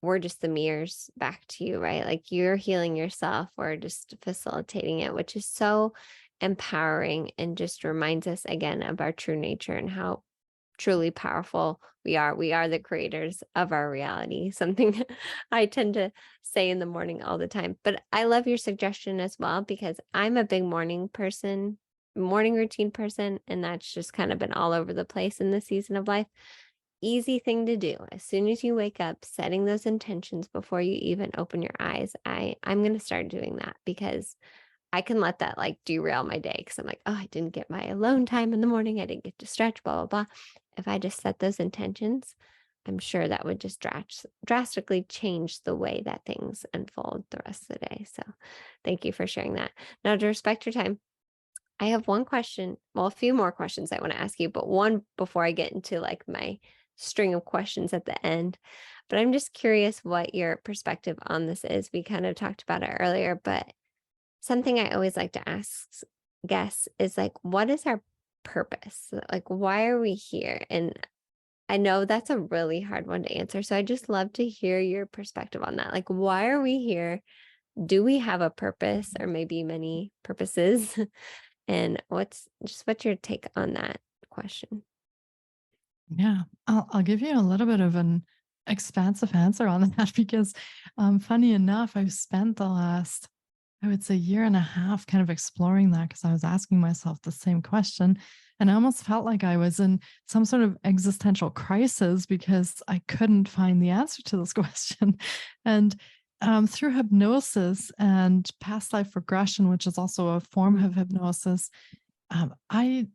we're just the mirrors back to you, right? Like you're healing yourself, we're just facilitating it, which is so empowering and just reminds us again of our true nature and how truly powerful we are. We are the creators of our reality, something I tend to say in the morning all the time. But I love your suggestion as well because I'm a big morning person, morning routine person, and that's just kind of been all over the place in this season of life. Easy thing to do. As soon as you wake up, setting those intentions before you even open your eyes. I'm going to start doing that because I can let that like derail my day because I'm like, oh, I didn't get my alone time in the morning. I didn't get to stretch, blah, blah, blah. If I just set those intentions, I'm sure that would just drastically change the way that things unfold the rest of the day. So thank you for sharing that. Now, to respect your time, I have one question. Well, a few more questions I want to ask you, but one before I get into like my string of questions at the end. But I'm just curious what your perspective on this is. We kind of talked about it earlier, but something I always like to ask guests is like, what is our purpose? Like, why are we here? And I know that's a really hard one to answer. So I just love to hear your perspective on that. Like, why are we here? Do we have a purpose or maybe many purposes? And what's your take on that question? Yeah, I'll give you a little bit of an expansive answer on that because, funny enough, I've spent the last, I would say, year and a half kind of exploring that because I was asking myself the same question, and I almost felt like I was in some sort of existential crisis because I couldn't find the answer to this question. And through hypnosis and past life regression, which is also a form Mhm, of hypnosis, I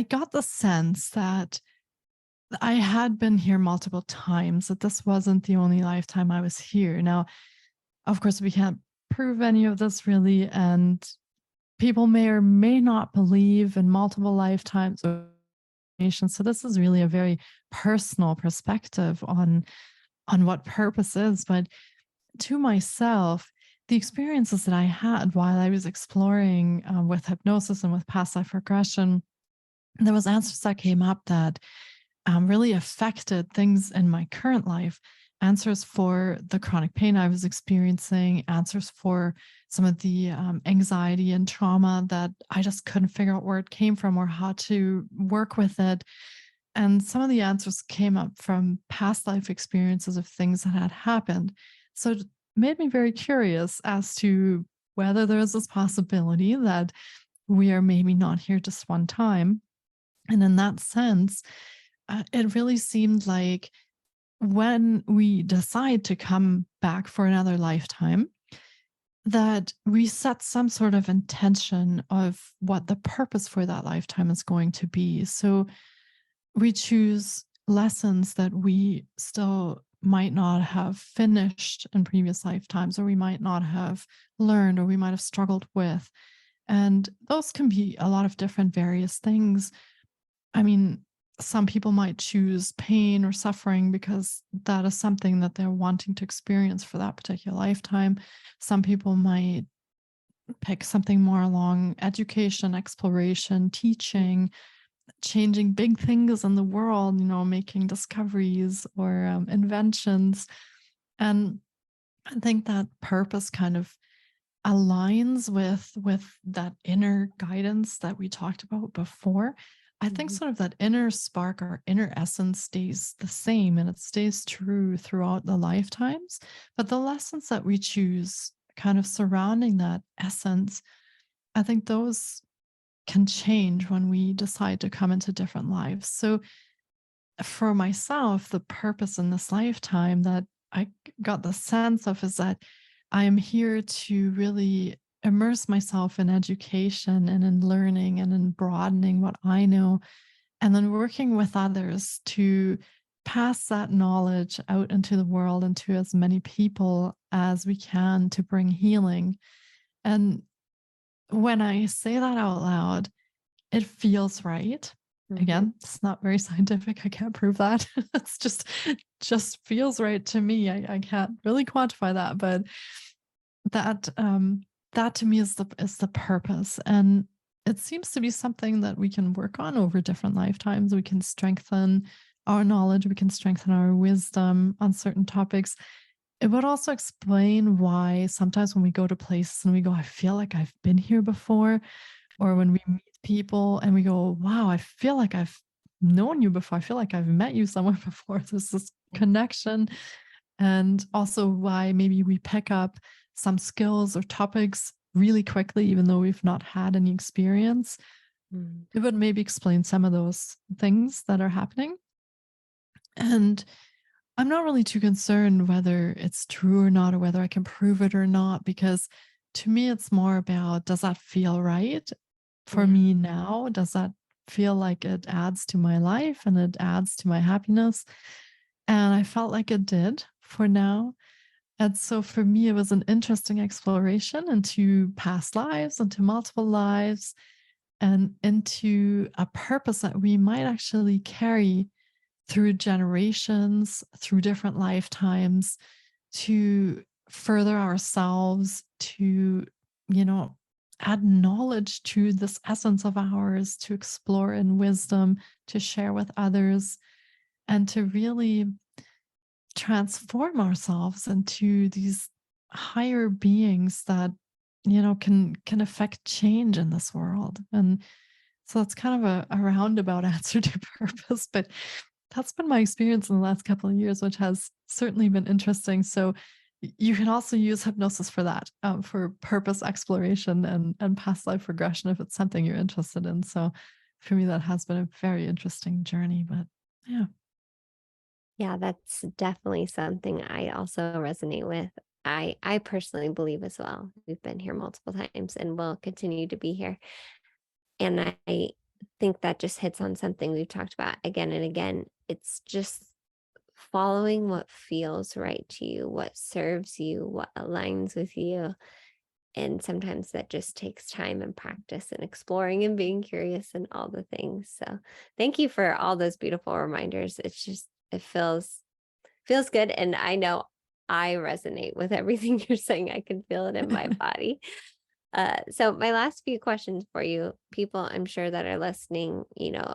got the sense that I had been here multiple times, that this wasn't the only lifetime I was here. Now, of course, we can't prove any of this really, and people may or may not believe in multiple lifetimes or reincarnations. So this is really a very personal perspective on what purpose is. But to myself, the experiences that I had while I was exploring with hypnosis and with past life regression, there was answers that came up that really affected things in my current life. Answers for the chronic pain I was experiencing, answers for some of the anxiety and trauma that I just couldn't figure out where it came from or how to work with it. And some of the answers came up from past life experiences of things that had happened. So it made me very curious as to whether there is this possibility that we are maybe not here just one time. And in that sense, it really seemed like when we decide to come back for another lifetime, that we set some sort of intention of what the purpose for that lifetime is going to be. So we choose lessons that we still might not have finished in previous lifetimes, or we might not have learned, or we might have struggled with. And those can be a lot of different various things. I mean, some people might choose pain or suffering because that is something that they're wanting to experience for that particular lifetime. Some people might pick something more along education, exploration, teaching, changing big things in the world, making discoveries or inventions. And I think that purpose kind of aligns with that inner guidance that we talked about before. I think Mhm. sort of that inner spark or inner essence stays the same and it stays true throughout the lifetimes. But the lessons that we choose kind of surrounding that essence, I think those can change when we decide to come into different lives. So for myself, the purpose in this lifetime that I got the sense of is that I am here to really immerse myself in education and in learning and in broadening what I know, and then working with others to pass that knowledge out into the world and to as many people as we can to bring healing. And when I say that out loud, it feels right. Mhm. Again, it's not very scientific. I can't prove that. It's just feels right to me. I can't really quantify that, but that that to me is the purpose. And it seems to be something that we can work on over different lifetimes. We can strengthen our knowledge, we can strengthen our wisdom on certain topics. It would also explain why sometimes when we go to places and we go, I feel like I've been here before, or when we meet people and we go, wow, I feel like I've known you before. I feel like I've met you somewhere before. There's this connection. And also why maybe we pick up some skills or topics really quickly, even though we've not had any experience. Mhm. It would maybe explain some of those things that are happening. And I'm not really too concerned whether it's true or not, or whether I can prove it or not, because to me, it's more about, does that feel right for Yeah. me now? Does that feel like it adds to my life and it adds to my happiness? And I felt like it did for now. And so for me, it was an interesting exploration into past lives, into multiple lives, and into a purpose that we might actually carry through generations, through different lifetimes, to further ourselves, to, you know, add knowledge to this essence of ours, to explore in wisdom, to share with others, and to really transform ourselves into these higher beings that, can affect change in this world. And so it's kind of a roundabout answer to purpose, but that's been my experience in the last couple of years, which has certainly been interesting. So you can also use hypnosis for that, for purpose exploration and past life regression if it's something you're interested in. So for me, that has been a very interesting journey. But yeah. Yeah, that's definitely something I also resonate with. I personally believe as well. We've been here multiple times and will continue to be here. And I think that just hits on something we've talked about again and again. It's just following what feels right to you, what serves you, what aligns with you. And sometimes that just takes time and practice and exploring and being curious and all the things. So thank you for all those beautiful reminders. It feels good. And I know I resonate with everything you're saying. I can feel it in my body. So my last few questions for you, people I'm sure that are listening,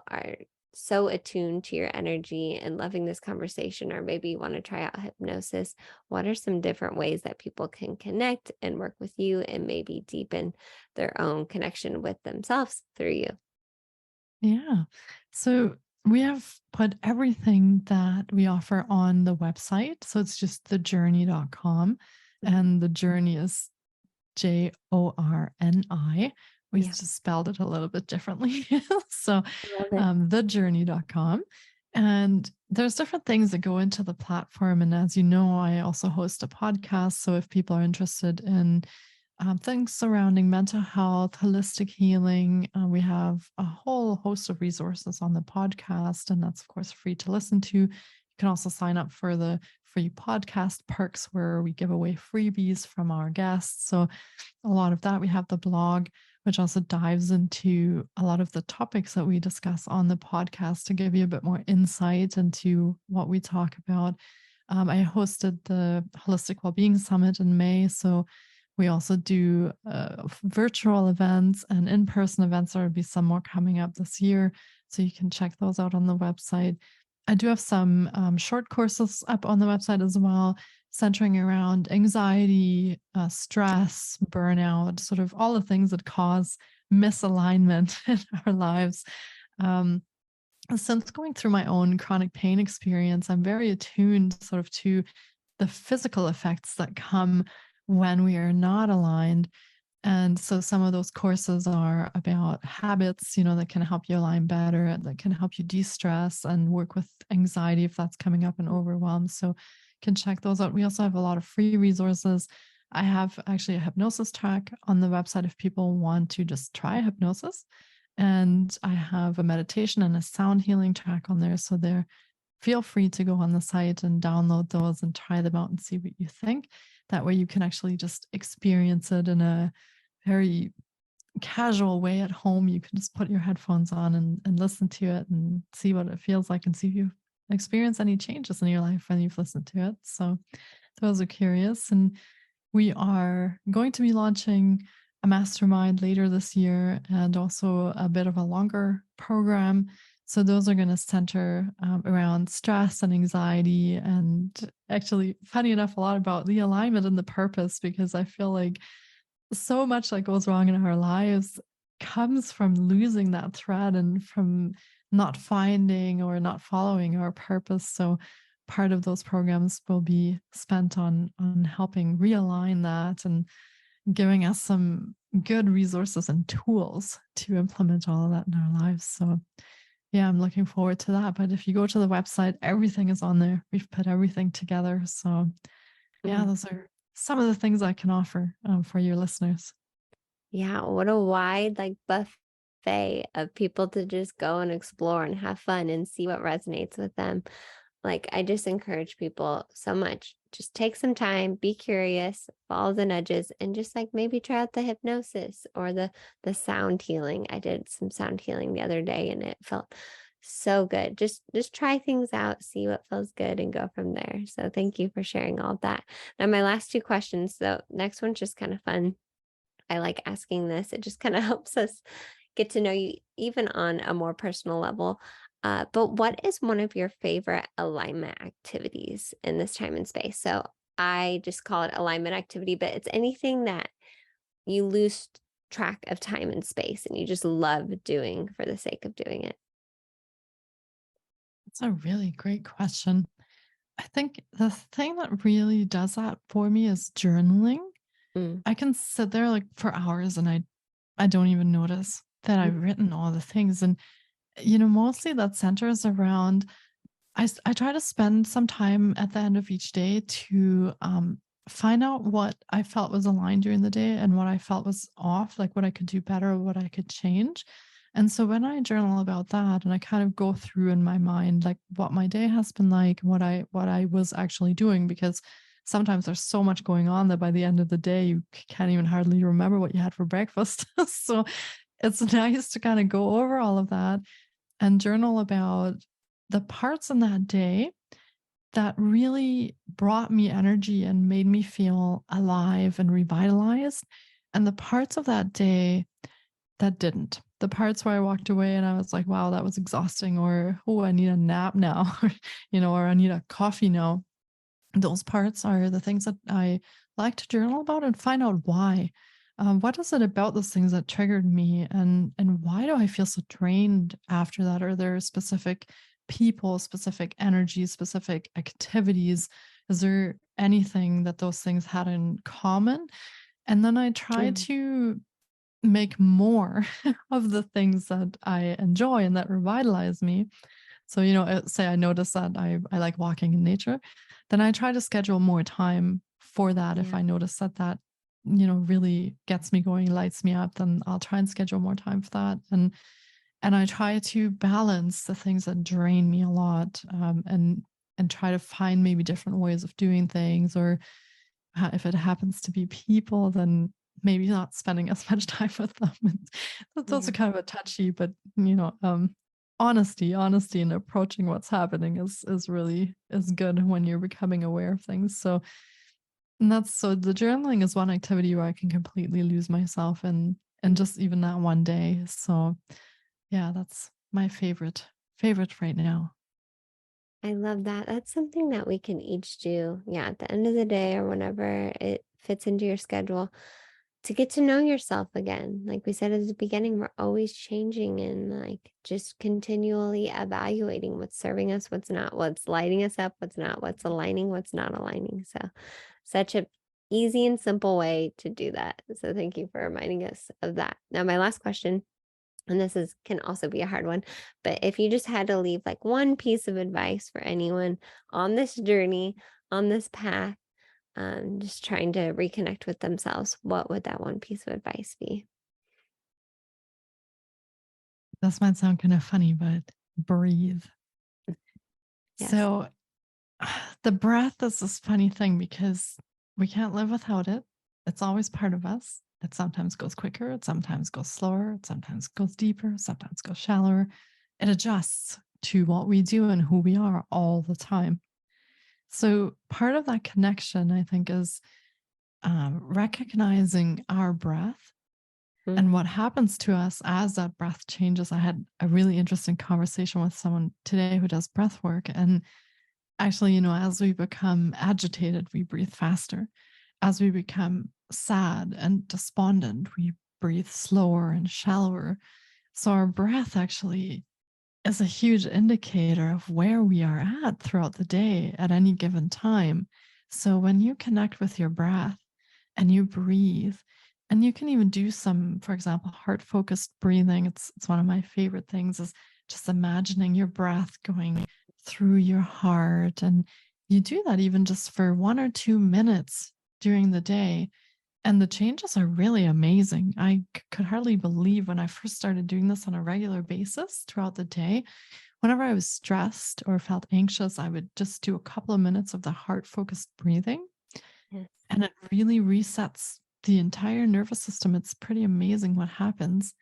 are so attuned to your energy and loving this conversation, or maybe you want to try out hypnosis. What are some different ways that people can connect and work with you and maybe deepen their own connection with themselves through you? Yeah. So we have put everything that we offer on the website. So it's just thejourney.com. Mhm. And the journey is Jorni. We Yeah, just spelled it a little bit differently. So love it. thejourney.com. And there's different things that go into the platform. And as you know, I also host a podcast. So if people are interested in things surrounding mental health, holistic healing. We have a whole host of resources on the podcast, and that's, of course, free to listen to. You can also sign up for the free podcast perks where we give away freebies from our guests. So, a lot of that. We have the blog, which also dives into a lot of the topics that we discuss on the podcast to give you a bit more insight into what we talk about. I hosted the Holistic Wellbeing Summit in May. So we also do virtual events and in person events. There will be some more coming up this year. So you can check those out on the website. I do have some short courses up on the website as well, centering around anxiety, stress, burnout, sort of all the things that cause misalignment in our lives. Um, since going through my own chronic pain experience, I'm very attuned sort of to the physical effects that come when we are not aligned. And so some of those courses are about habits, that can help you align better, that can help you de-stress and work with anxiety if that's coming up and overwhelm. So you can check those out. We also have a lot of free resources. I have actually a hypnosis track on the website if people want to just try hypnosis. And I have a meditation and a sound healing track on there. So there, feel free to go on the site and download those and try them out and see what you think. That way you can actually just experience it in a very casual way at home. You can just put your headphones on and listen to it and see what it feels like and see if you experience any changes in your life when you've listened to it. So those are curious. And we are going to be launching a mastermind later this year and also a bit of a longer program. So those are going to center around stress and anxiety, and actually, funny enough, a lot about the alignment and the purpose, because I feel like so much that goes wrong in our lives comes from losing that thread and from not finding or not following our purpose. So part of those programs will be spent on helping realign that and giving us some good resources and tools to implement all of that in our lives. So yeah, I'm looking forward to that. But if you go to the website, everything is on there. We've put everything together. So yeah, Mhm. those are some of the things I can offer for your listeners. Yeah, what a wide like buffet of people to just go and explore and have fun and see what resonates with them. Like, I just encourage people so much. Just take some time, be curious, follow the nudges, and just like maybe try out the hypnosis or the sound healing. I did some sound healing the other day and it felt so good. Just try things out, see what feels good and go from there. So thank you for sharing all of that. Now my last two questions. So next one's just kind of fun. I like asking this. It just kind of helps us get to know you even on a more personal level. But what is one of your favorite alignment activities in this time and space? So I just call it alignment activity, but it's anything that you lose track of time and space and you just love doing for the sake of doing it. That's a really great question. I think the thing that really does that for me is journaling. Mm, I can sit there like for hours and I don't even notice that mm, I've written all the things. And mostly that centers around I try to spend some time at the end of each day to find out what I felt was aligned during the day and what I felt was off, like what I could do better, what I could change. And so when I journal about that and I kind of go through in my mind like what my day has been like, what I was actually doing, because sometimes there's so much going on that by the end of the day you can't even hardly remember what you had for breakfast. So it's nice to kind of go over all of that and journal about the parts in that day that really brought me energy and made me feel alive and revitalized. And the parts of that day that didn't. The parts where I walked away and I was like, wow, that was exhausting, or oh, I need a nap now, or I need a coffee now. Those parts are the things that I like to journal about and find out why. What is it about those things that triggered me, and why do I feel so drained after that? Are there specific people, specific energies, specific activities? Is there anything that those things had in common? And then I try Mhm. to make more of the things that I enjoy and that revitalize me. So, say I notice that I like walking in nature, then I try to schedule more time for that. If Yeah. I notice that really gets me going, lights me up, then I'll try and schedule more time for that. And I try to balance the things that drain me a lot, and try to find maybe different ways of doing things, or if it happens to be people, then maybe not spending as much time with them. That's also Yeah. kind of a touchy, but honesty and approaching what's happening is really is good when you're becoming aware of things. So, and that's so the journaling is one activity where I can completely lose myself and Mm. just even that one day. So yeah, that's my favorite right now. I love that. That's something that we can each do. Yeah, at the end of the day or whenever it fits into your schedule to get to know yourself again. Like we said at the beginning, we're always changing and like just continually evaluating what's serving us, what's not, what's lighting us up, what's not, what's aligning, what's not aligning. So, such a easy and simple way to do that. So, thank you for reminding us of that. Now, my last question, and this is can also be a hard one, but if you just had to leave like one piece of advice for anyone on this journey, on this path, just trying to reconnect with themselves, what would that one piece of advice be? This might sound kind of funny, but breathe. Yes. So the breath is this funny thing because we can't live without it. It's always part of us. It sometimes goes quicker, it sometimes goes slower, it sometimes goes deeper, sometimes goes shallower. It adjusts to what we do and who we are all the time. So, part of that connection, I think, is recognizing our breath and Mm, what happens to us as that breath changes. I had a really interesting conversation with someone today who does breath work. And actually, as we become agitated, we breathe faster. As we become sad and despondent, we breathe slower and shallower. So our breath actually is a huge indicator of where we are at throughout the day at any given time. So when you connect with your breath and you breathe, and you can even do some, for example, heart focused breathing. It's one of my favorite things is just imagining your breath going through your heart. And you do that even just for 1 or 2 minutes during the day. And the changes are really amazing. I could hardly believe when I first started doing this on a regular basis throughout the day. Whenever I was stressed or felt anxious, I would just do a couple of minutes of the heart focused breathing, yes. and it really resets the entire nervous system. It's pretty amazing what happens.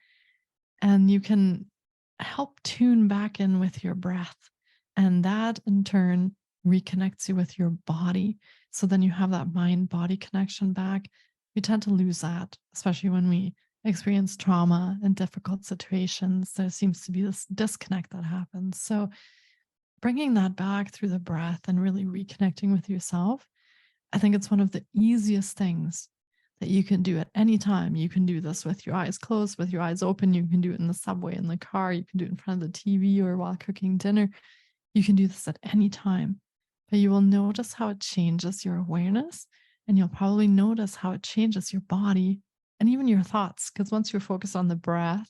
And you can help tune back in with your breath. And that in turn reconnects you with your body. So then you have that mind body connection back. We tend to lose that, especially when we experience trauma and difficult situations. There seems to be this disconnect that happens. So bringing that back through the breath and really reconnecting with yourself, I think it's one of the easiest things that you can do at any time. You can do this with your eyes closed, with your eyes open. You can do it in the subway, in the car. You can do it in front of the TV or while cooking dinner. You can do this at any time. But you will notice how it changes your awareness. And you'll probably notice how it changes your body and even your thoughts. Because once you're focused on the breath,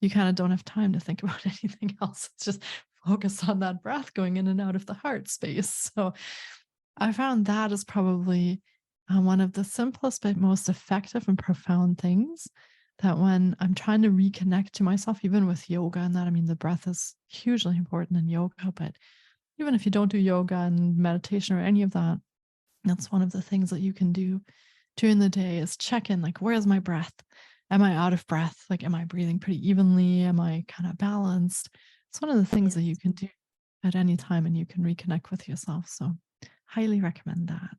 you kind of don't have time to think about anything else. It's just focus on that breath going in and out of the heart space. So I found that is probably one of the simplest but most effective and profound things, that when I'm trying to reconnect to myself, even with yoga, and that, I mean, the breath is hugely important in yoga, but even if you don't do yoga and meditation or any of that, that's one of the things that you can do during the day is check in, like, where's my breath? Am I out of breath? Like, am I breathing pretty evenly? Am I kind of balanced? It's one of the things that you Yes. can do at any time and you can reconnect with yourself. So, highly recommend that.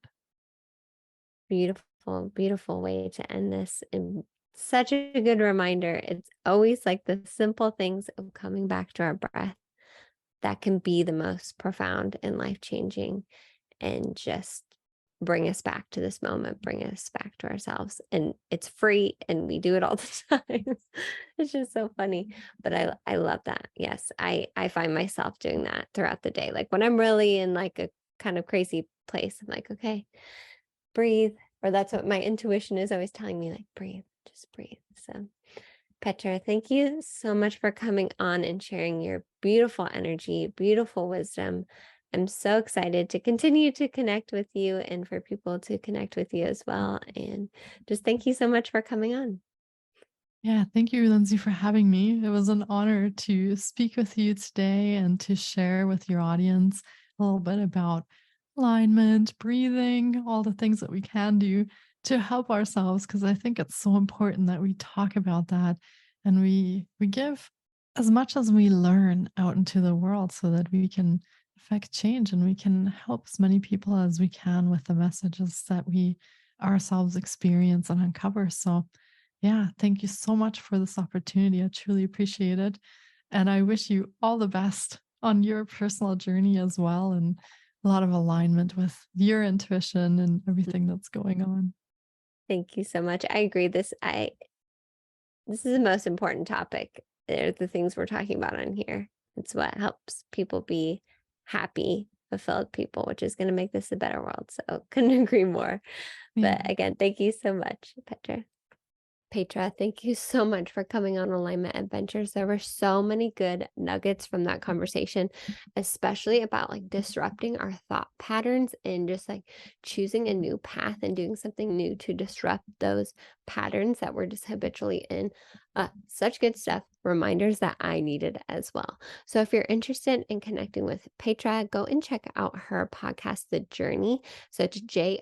Beautiful, beautiful way to end this. And such a good reminder. It's always like the simple things of coming back to our breath that can be the most profound and life changing, and just bring us back to this moment, bring us back to ourselves. And it's free and we do it all the time. It's just so funny. But I love that. Yes, I find myself doing that throughout the day. Like when I'm really in like a kind of crazy place, I'm like, okay, breathe. Or that's what my intuition is always telling me, like, breathe, just breathe. So Petra, thank you so much for coming on and sharing your beautiful energy, beautiful wisdom. I'm so excited to continue to connect with you and for people to connect with you as well. And just thank you so much for coming on. Yeah, thank you, Lindsay, for having me. It was an honor to speak with you today and to share with your audience a little bit about alignment, breathing, all the things that we can do to help ourselves. Because I think it's so important that we talk about that and we give as much as we learn out into the world so that we can affect change and we can help as many people as we can with the messages that we ourselves experience and uncover. So yeah, thank you so much for this opportunity. I truly appreciate it. And I wish you all the best on your personal journey as well, and a lot of alignment with your intuition and everything that's going on. Thank you so much. I agree. This is the most important topic. They're the things we're talking about on here. It's what helps people be happy, fulfilled people, which is going to make this a better world. So couldn't agree more. Yeah. But again, thank you so much, Petra. Petra, thank you so much for coming on Alignment Adventures. There were so many good nuggets from that conversation, especially about like disrupting our thought patterns and just like choosing a new path and doing something new to disrupt those patterns that we're just habitually in. Such good stuff. Reminders that I needed as well. So if you're interested in connecting with Petra, go and check out her podcast, The Jorni. So it's Jorni.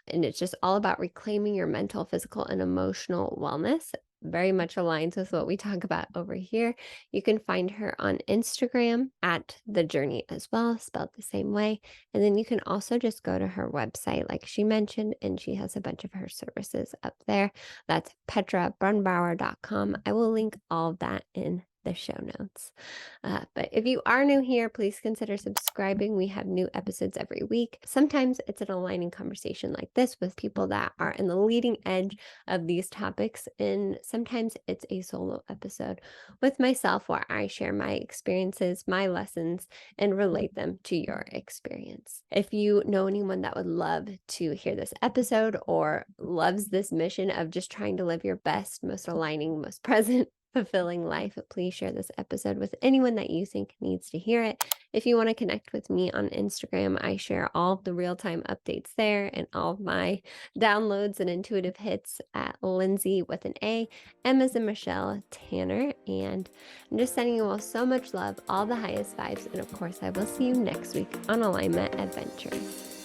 And it's just all about reclaiming your mental, physical, and emotional wellness. Very much aligns with what we talk about over here. You can find her on Instagram at The Jorni as well, spelled the same way. And then you can also just go to her website, like she mentioned, and she has a bunch of her services up there. That's petrabrunnbauer.com. I will link all of that in the show notes. But if you are new here, please consider subscribing. We have new episodes every week. Sometimes it's an aligning conversation like this with people that are in the leading edge of these topics. And sometimes it's a solo episode with myself where I share my experiences, my lessons, and relate them to your experience. If you know anyone that would love to hear this episode or loves this mission of just trying to live your best, most aligning, most present, fulfilling life, please share this episode with anyone that you think needs to hear it. If you want to connect with me on Instagram, I share all of the real-time updates there and all of my downloads and intuitive hits at Lindsay with an A, M as in Michelle, Tanner. And I'm just sending you all so much love, all the highest vibes. And of course, I will see you next week on Alignment Adventures.